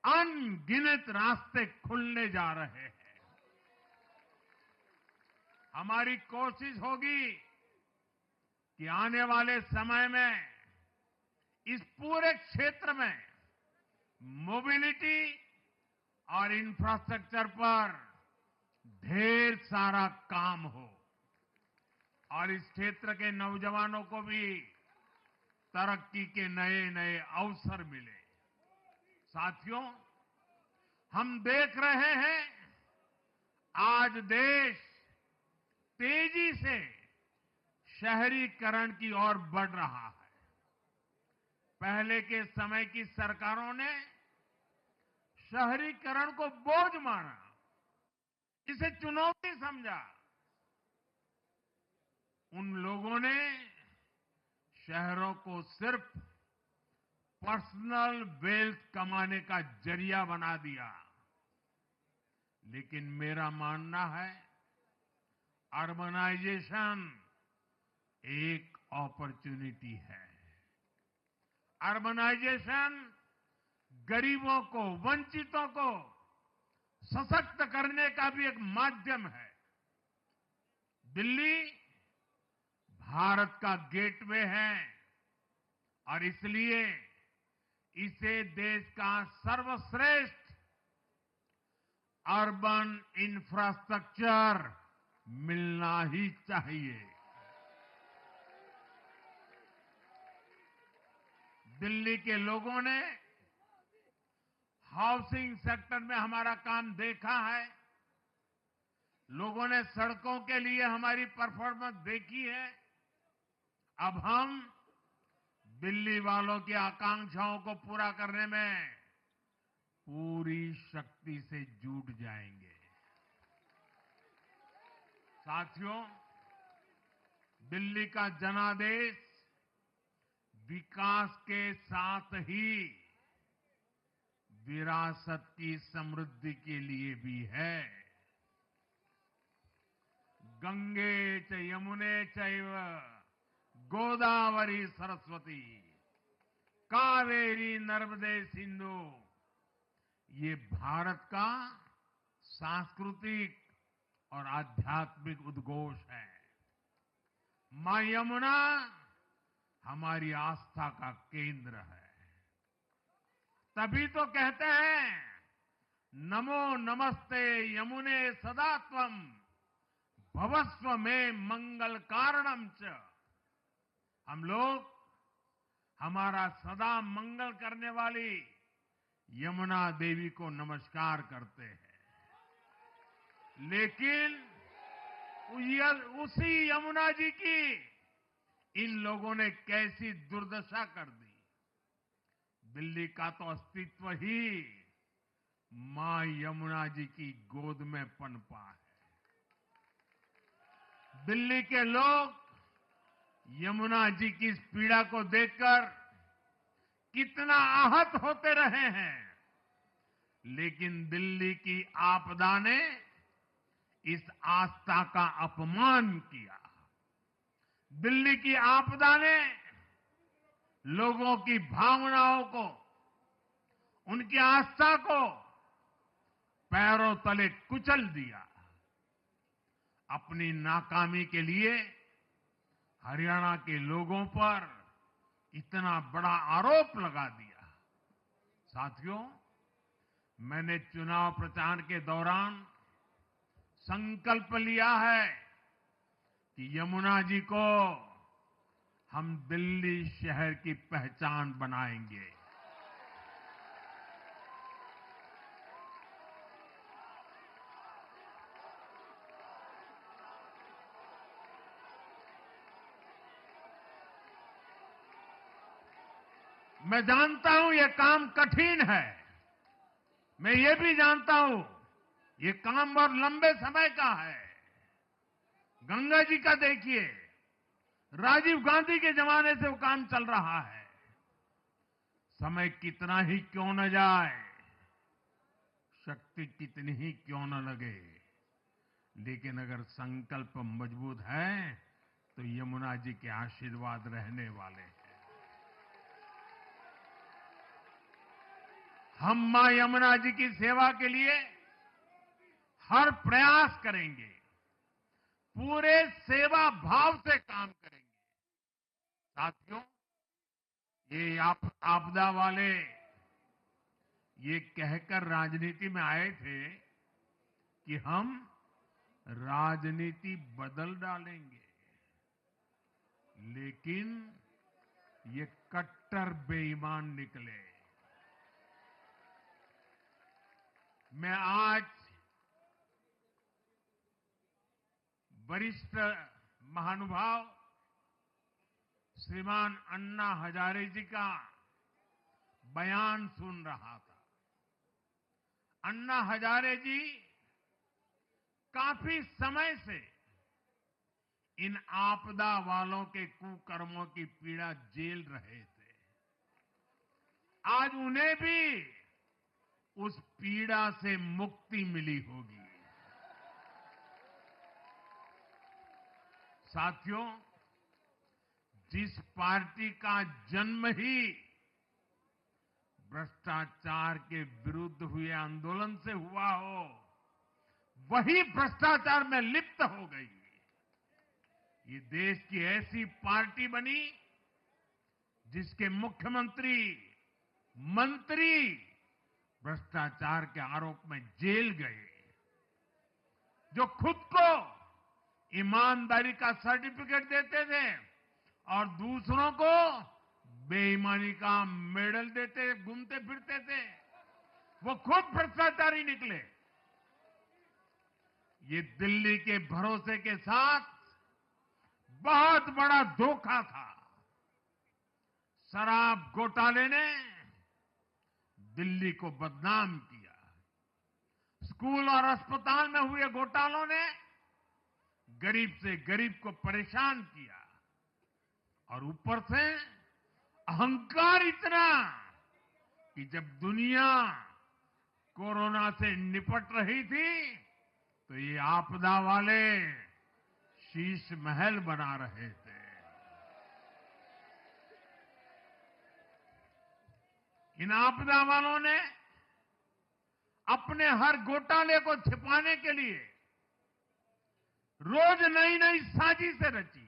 D: अनगिनत रास्ते खुलने जा रहे हैं। हमारी कोशिश होगी कि आने वाले समय में इस पूरे क्षेत्र में मोबिलिटी और इंफ्रास्ट्रक्चर पर ढेर सारा काम हो और इस क्षेत्र के नौजवानों को भी तरक्की के नए नए अवसर मिले। साथियों, हम देख रहे हैं आज देश तेजी से शहरीकरण की ओर बढ़ रहा है। पहले के समय की सरकारों ने शहरीकरण को बोझ माना, इसे चुनौती समझा। उन लोगों ने शहरों को सिर्फ पर्सनल वेल्थ कमाने का जरिया बना दिया। लेकिन मेरा मानना है, अर्बनाइजेशन एक अपॉर्चुनिटी है। अर्बनाइजेशन गरीबों को, वंचितों को सशक्त करने का भी एक माध्यम है। दिल्ली भारत का गेटवे है और इसलिए इसे देश का सर्वश्रेष्ठ अर्बन इंफ्रास्ट्रक्चर मिलना ही चाहिए। दिल्ली के लोगों ने हाउसिंग सेक्टर में हमारा काम देखा है। लोगों ने सड़कों के लिए हमारी परफॉर्मेंस देखी है। अब हम दिल्ली वालों की आकांक्षाओं को पूरा करने में पूरी शक्ति से जुट जाएंगे। साथियों, दिल्ली का जनादेश विकास के साथ ही विरासत की समृद्धि के लिए भी है। गंगे च यमुने चैव गोदावरी सरस्वती कावेरी नर्मदे सिंधु, ये भारत का सांस्कृतिक और आध्यात्मिक उद्घोष है। मां यमुना हमारी आस्था का केंद्र है। तभी तो कहते हैं, नमो नमस्ते यमुने सदा त्वं भवस्व में मंगल कारणम च। हम लोग हमारा सदा मंगल करने वाली यमुना देवी को नमस्कार करते हैं, लेकिन उसी यमुना जी की इन लोगों ने कैसी दुर्दशा कर दी। दिल्ली का तो अस्तित्व ही मां यमुना जी की गोद में पनपा है। दिल्ली के लोग यमुना जी की इस पीड़ा को देखकर कितना आहत होते रहे हैं, लेकिन दिल्ली की आपदा ने इस आस्था का अपमान किया। दिल्ली की आपदा ने लोगों की भावनाओं को, उनकी आस्था को पैरों तले कुचल दिया। अपनी नाकामी के लिए हरियाणा के लोगों पर इतना बड़ा आरोप लगा दिया। साथियों, मैंने चुनाव प्रचार के दौरान संकल्प लिया है कि यमुना जी को हम दिल्ली शहर की पहचान बनाएंगे। मैं जानता हूं ये काम कठिन है, मैं ये भी जानता हूं ये काम बहुत लंबे समय का है। गंगा जी का देखिए, राजीव गांधी के जमाने से वो काम चल रहा है। समय कितना ही क्यों न जाए, शक्ति कितनी ही क्यों न लगे, लेकिन अगर संकल्प मजबूत है तो यमुना जी के आशीर्वाद रहने वाले हैं। हम मां यमुना जी की सेवा के लिए हर प्रयास करेंगे, पूरे सेवा भाव से काम करेंगे। साथियों, ये आपदा वाले ये कहकर राजनीति में आए थे कि हम राजनीति बदल डालेंगे, लेकिन ये कट्टर बेईमान निकले। मैं आज वरिष्ठ महानुभाव श्रीमान अन्ना हजारे जी का बयान सुन रहा था। अन्ना हजारे जी काफी समय से इन आपदा वालों के कुकर्मों की पीड़ा झेल रहे थे। आज उन्हें भी उस पीड़ा से मुक्ति मिली होगी। साथियों, जिस पार्टी का जन्म ही भ्रष्टाचार के विरुद्ध हुए आंदोलन से हुआ हो, वही भ्रष्टाचार में लिप्त हो गई। ये देश की ऐसी पार्टी बनी जिसके मुख्यमंत्री, मंत्री भ्रष्टाचार के आरोप में जेल गए, जो खुद को ईमानदारी का सर्टिफिकेट देते थे और दूसरों को बेईमानी का मेडल देते घूमते फिरते थे, वो खुद भ्रष्टाचारी निकले। ये दिल्ली के भरोसे के साथ बहुत बड़ा धोखा था। शराब घोटाले ने दिल्ली को बदनाम किया। स्कूल और अस्पताल में हुए घोटालों ने गरीब से गरीब को परेशान किया, और ऊपर से अहंकार इतना कि जब दुनिया कोरोना से निपट रही थी तो ये आपदा वाले शीश महल बना रहे थे। इन आपदा वालों ने अपने हर घोटाले को छिपाने के लिए रोज नई नई साजिशें रची,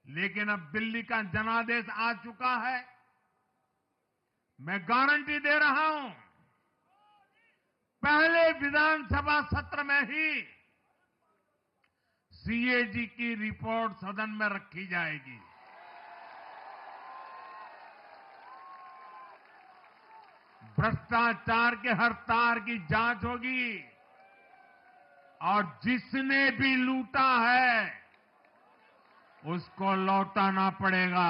D: लेकिन अब दिल्ली का जनादेश आ चुका है। मैं गारंटी दे रहा हूं, पहले विधानसभा सत्र में ही सीएजी की रिपोर्ट सदन में रखी जाएगी। भ्रष्टाचार के हर तार की जांच होगी और जिसने भी लूटा है उसको लौटाना पड़ेगा।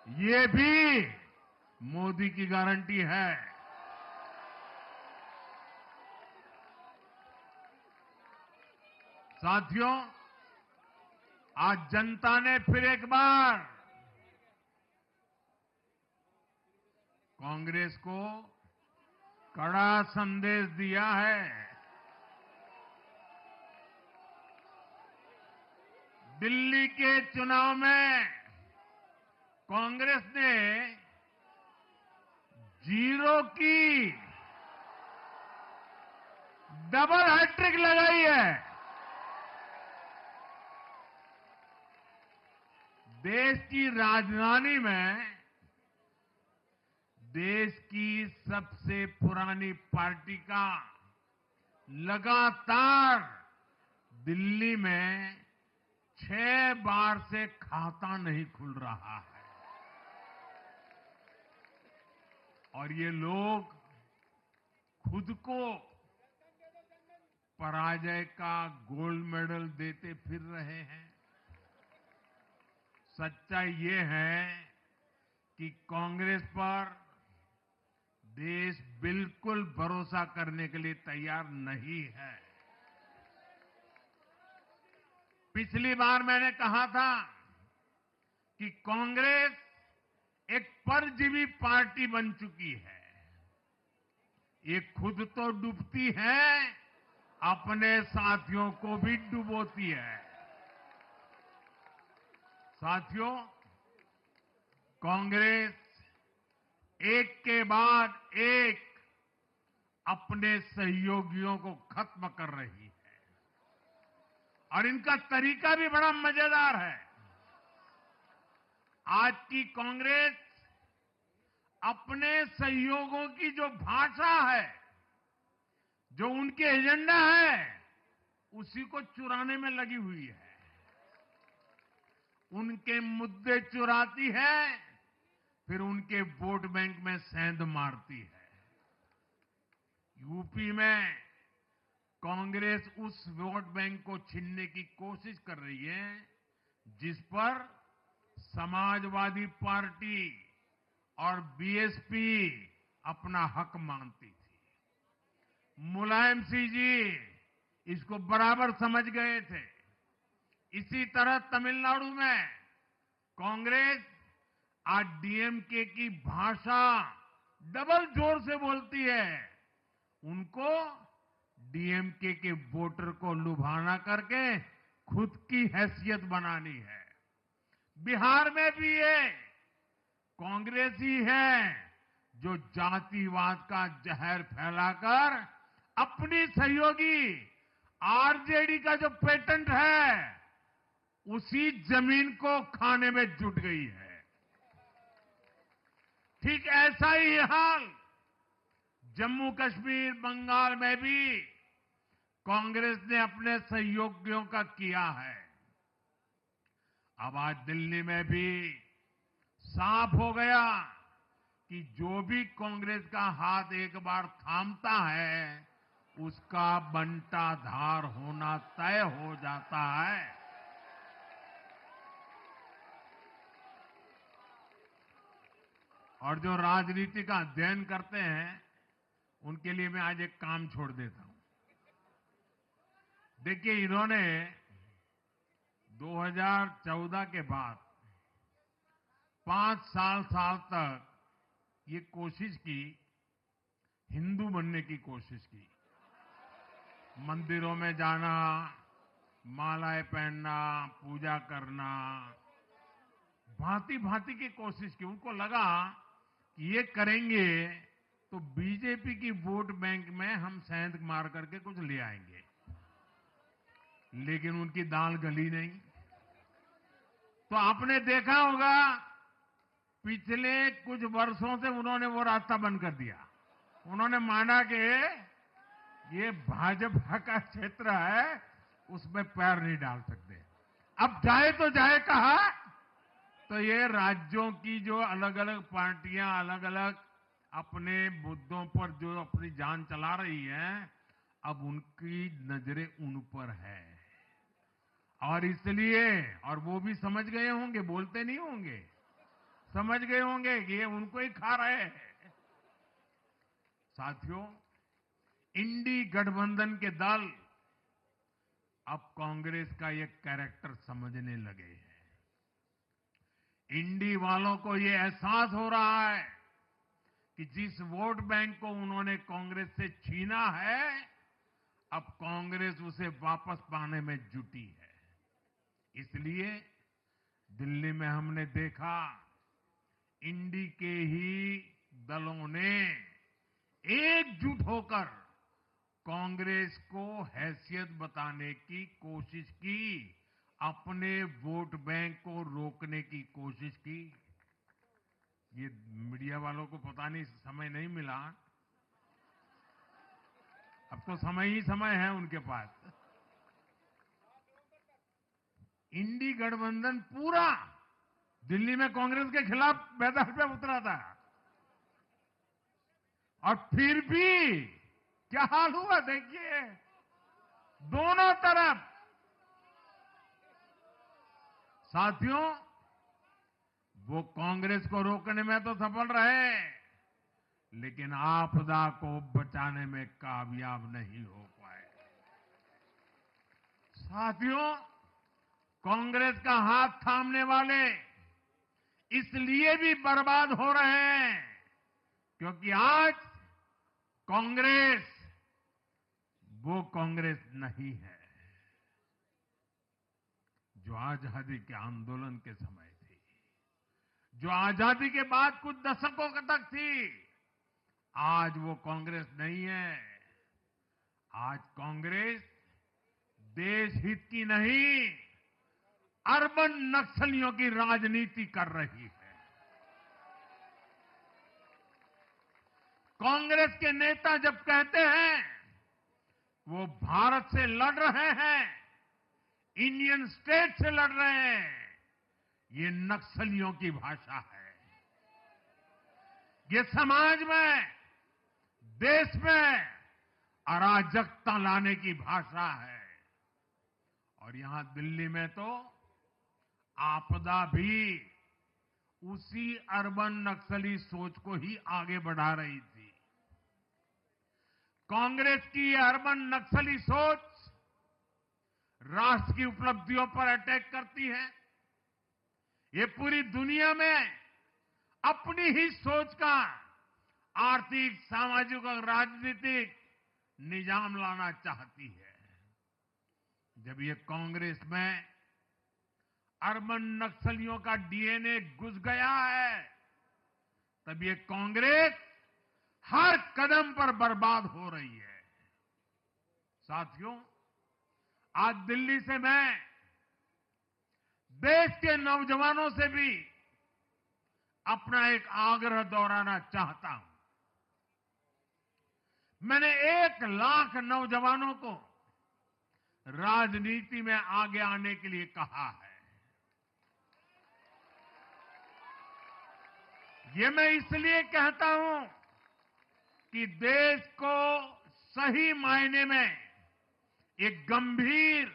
D: ये भी मोदी की गारंटी है। साथियों, आज जनता ने फिर एक बार कांग्रेस को कड़ा संदेश दिया है। दिल्ली के चुनाव में कांग्रेस ने 0 की डबल हैट्रिक लगाई है। देश की राजधानी में देश की सबसे पुरानी पार्टी का लगातार दिल्ली में 6 बार से खाता नहीं खुल रहा है और ये लोग खुद को पराजय का गोल्ड मेडल देते फिर रहे हैं। सच्चाई ये है कि कांग्रेस पर देश बिल्कुल भरोसा करने के लिए तैयार नहीं है। पिछली बार मैंने कहा था कि कांग्रेस एक परजीवी पार्टी बन चुकी है। ये खुद तो डूबती है, अपने साथियों को भी डुबोती है। साथियों, कांग्रेस एक के बाद एक अपने सहयोगियों को खत्म कर रही है और इनका तरीका भी बड़ा मजेदार है। आज की कांग्रेस अपने सहयोगों की जो भाषा है, जो उनके एजेंडा है, उसी को चुराने में लगी हुई है। उनके मुद्दे चुराती है, फिर उनके वोट बैंक में सेंध मारती है। यूपी में कांग्रेस उस वोट बैंक को छीनने की कोशिश कर रही है जिस पर समाजवादी पार्टी और बीएसपी अपना हक मानती थी। मुलायम सिंह जी इसको बराबर समझ गए थे। इसी तरह तमिलनाडु में कांग्रेस आज डीएमके की भाषा डबल जोर से बोलती है। उनको डीएमके के वोटर को लुभाना करके खुद की हैसियत बनानी है। बिहार में भी ये कांग्रेस ही है जो जातिवाद का जहर फैलाकर अपनी सहयोगी आरजेडी का जो पेटेंट है उसी जमीन को खाने में जुट गई है। ठीक ऐसा ही हाल जम्मू कश्मीर, बंगाल में भी कांग्रेस ने अपने सहयोगियों का किया है। अब आज दिल्ली में भी साफ हो गया कि जो भी कांग्रेस का हाथ एक बार थामता है उसका बंटाधार होना तय हो जाता है। और जो राजनीति का अध्ययन करते हैं उनके लिए मैं आज एक काम छोड़ देता हूं। देखिए, इन्होंने 2014 के बाद 5 साल तक ये कोशिश की, हिंदू बनने की कोशिश की। मंदिरों में जाना, मालाएं पहनना, पूजा करना, भांति भांति की कोशिश की। उनको लगा कि ये करेंगे तो बीजेपी की वोट बैंक में हम सेंध मार करके कुछ ले आएंगे, लेकिन उनकी दाल गली नहीं। तो आपने देखा होगा पिछले कुछ वर्षों से उन्होंने वो रास्ता बंद कर दिया। उन्होंने माना कि ये भाजपा का क्षेत्र है, उसमें पैर नहीं डाल सकते। अब जाए तो जाए कहा, तो ये राज्यों की जो अलग अलग पार्टियां अलग अलग अपने मुद्दों पर जो अपनी जान चला रही हैं, अब उनकी नजरें उन पर है। और इसलिए, और वो भी समझ गए होंगे, बोलते नहीं होंगे, समझ गए होंगे कि ये उनको ही खा रहे हैं। साथियों, इंडी गठबंधन के दल अब कांग्रेस का ये कैरेक्टर समझने लगे हैं। इंडी वालों को ये एहसास हो रहा है कि जिस वोट बैंक को उन्होंने कांग्रेस से छीना है, अब कांग्रेस उसे वापस पाने में जुटी है। इसलिए दिल्ली में हमने देखा, इंडी के ही दलों ने एकजुट होकर कांग्रेस को हैसियत बताने की कोशिश की, अपने वोट बैंक को रोकने की कोशिश की। ये मीडिया वालों को पता नहीं, समय नहीं मिला। अब तो समय ही समय है उनके पास। इंडी गठबंधन पूरा दिल्ली में कांग्रेस के खिलाफ मैदान पे उतरा था, और फिर भी क्या हाल हुआ देखिए, दोनों तरफ। साथियों, वो कांग्रेस को रोकने में तो सफल रहे, लेकिन आपदा को बचाने में कामयाब नहीं हो पाए। साथियों, कांग्रेस का हाथ थामने वाले इसलिए भी बर्बाद हो रहे हैं क्योंकि आज कांग्रेस वो कांग्रेस नहीं है जो आजादी के आंदोलन के समय थी, जो आजादी के बाद कुछ दशकों तक थी। आज वो कांग्रेस नहीं है। आज कांग्रेस देश हित की नहीं, अर्बन नक्सलियों की राजनीति कर रही है। कांग्रेस के नेता जब कहते हैं वो भारत से लड़ रहे हैं, इंडियन स्टेट से लड़ रहे हैं, ये नक्सलियों की भाषा है। ये समाज में, देश में अराजकता लाने की भाषा है। और यहां दिल्ली में तो आपदा भी उसी अर्बन नक्सली सोच को ही आगे बढ़ा रही थी। कांग्रेस की ये अर्बन नक्सली सोच राष्ट्र की उपलब्धियों पर अटैक करती है। ये पूरी दुनिया में अपनी ही सोच का आर्थिक, सामाजिक और राजनीतिक निजाम लाना चाहती है। जब ये कांग्रेस में अर्बन नक्सलियों का डीएनए घुस गया है, तब ये कांग्रेस हर कदम पर बर्बाद हो रही है। साथियों, आज दिल्ली से मैं देश के नौजवानों से भी अपना एक आग्रह दोहराना चाहता हूं। मैंने 1 लाख नौजवानों को राजनीति में आगे आने के लिए कहा है। ये मैं इसलिए कहता हूं कि देश को सही मायने में एक गंभीर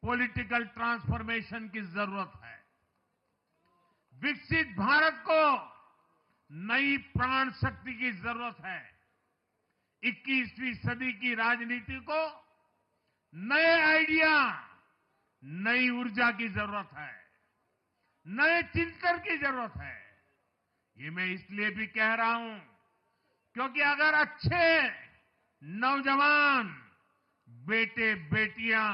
D: पॉलिटिकल ट्रांसफॉर्मेशन की जरूरत है। विकसित भारत को नई प्राण शक्ति की जरूरत है। 21वीं सदी की राजनीति को नए आइडिया, नई ऊर्जा की जरूरत है, नए चिंतन की जरूरत है। ये मैं इसलिए भी कह रहा हूं क्योंकि अगर अच्छे नौजवान बेटे बेटियां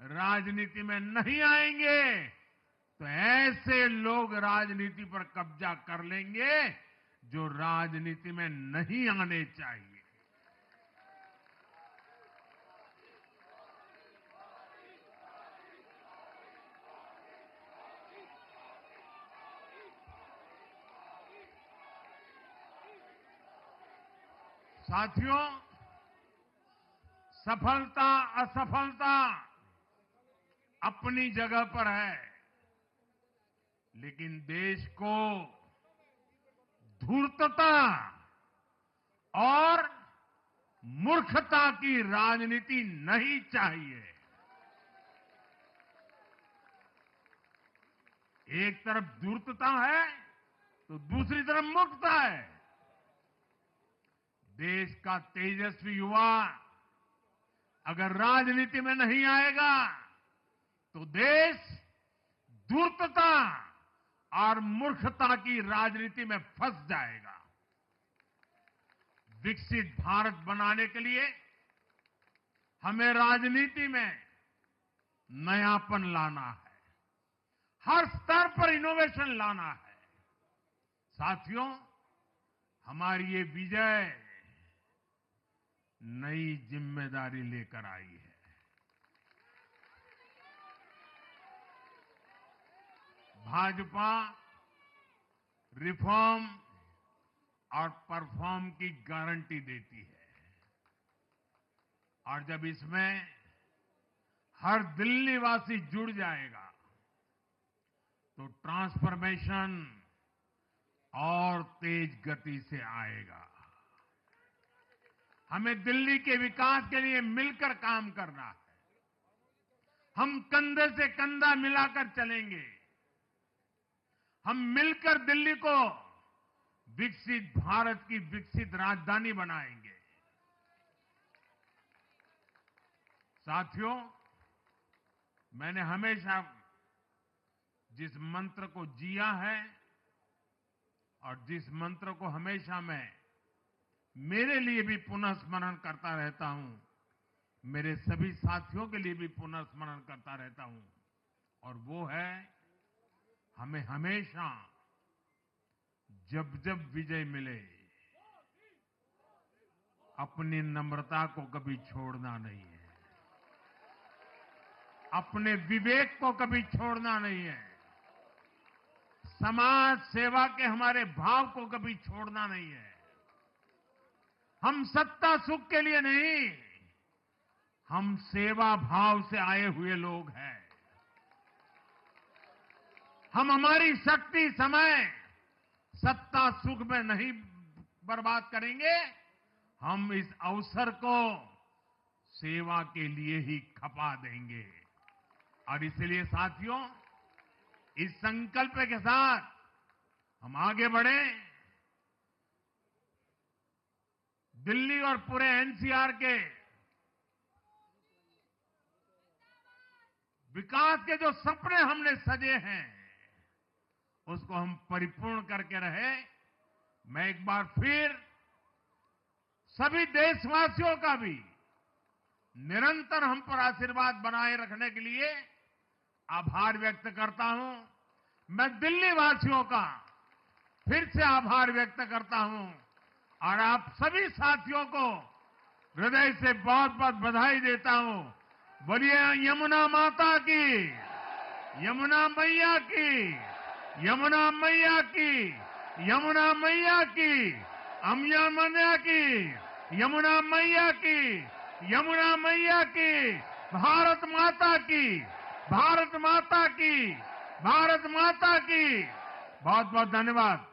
D: राजनीति में नहीं आएंगे तो ऐसे लोग राजनीति पर कब्जा कर लेंगे जो राजनीति में नहीं आने चाहिए। साथियों, सफलता असफलता अपनी जगह पर है, लेकिन देश को धूर्तता और मूर्खता की राजनीति नहीं चाहिए। एक तरफ धूर्तता है तो दूसरी तरफ मूर्खता है। देश का तेजस्वी युवा अगर राजनीति में नहीं आएगा तो देश धूर्तता और मूर्खता की राजनीति में फंस जाएगा। विकसित भारत बनाने के लिए हमें राजनीति में नयापन लाना है, हर स्तर पर इनोवेशन लाना है। साथियों, हमारी ये विजय नई जिम्मेदारी लेकर आई है। भाजपा रिफॉर्म और परफॉर्म की गारंटी देती है, और जब इसमें हर दिल्ली वासी जुड़ जाएगा तो ट्रांसफॉर्मेशन और तेज गति से आएगा। हमें दिल्ली के विकास के लिए मिलकर काम करना है। हम कंधे से कंधा मिलाकर चलेंगे। हम मिलकर दिल्ली को विकसित भारत की विकसित राजधानी बनाएंगे। साथियों, मैंने हमेशा जिस मंत्र को जिया है और जिस मंत्र को हमेशा मैं मेरे लिए भी पुनः स्मरण करता रहता हूं, मेरे सभी साथियों के लिए भी पुनः स्मरण करता रहता हूं, और वो है, हमें हमेशा जब जब विजय मिले अपनी नम्रता को कभी छोड़ना नहीं है, अपने विवेक को कभी छोड़ना नहीं है, समाज सेवा के हमारे भाव को कभी छोड़ना नहीं है। हम सत्ता सुख के लिए नहीं, हम सेवा भाव से आए हुए लोग हैं। हम हमारी शक्ति समय सत्ता सुख में नहीं बर्बाद करेंगे, हम इस अवसर को सेवा के लिए ही खपा देंगे। और इसलिए साथियों, इस संकल्प के साथ हम आगे बढ़ें। दिल्ली और पूरे एनसीआर के विकास के जो सपने हमने सजे हैं उसको हम परिपूर्ण करके रहे। मैं एक बार फिर सभी देशवासियों का भी निरंतर हम पर आशीर्वाद बनाए रखने के लिए आभार व्यक्त करता हूं। मैं दिल्ली वासियों का फिर से आभार व्यक्त करता हूं और आप सभी साथियों को हृदय से बहुत बहुत बधाई देता हूं। बोलिए यमुना माता की, यमुना मैया की, यमुना मैया की, यमुना मैया की, अम्या मैया की, यमुना मैया की, यमुना मैया की, भारत माता की, भारत माता की, भारत माता की। बहुत बहुत धन्यवाद।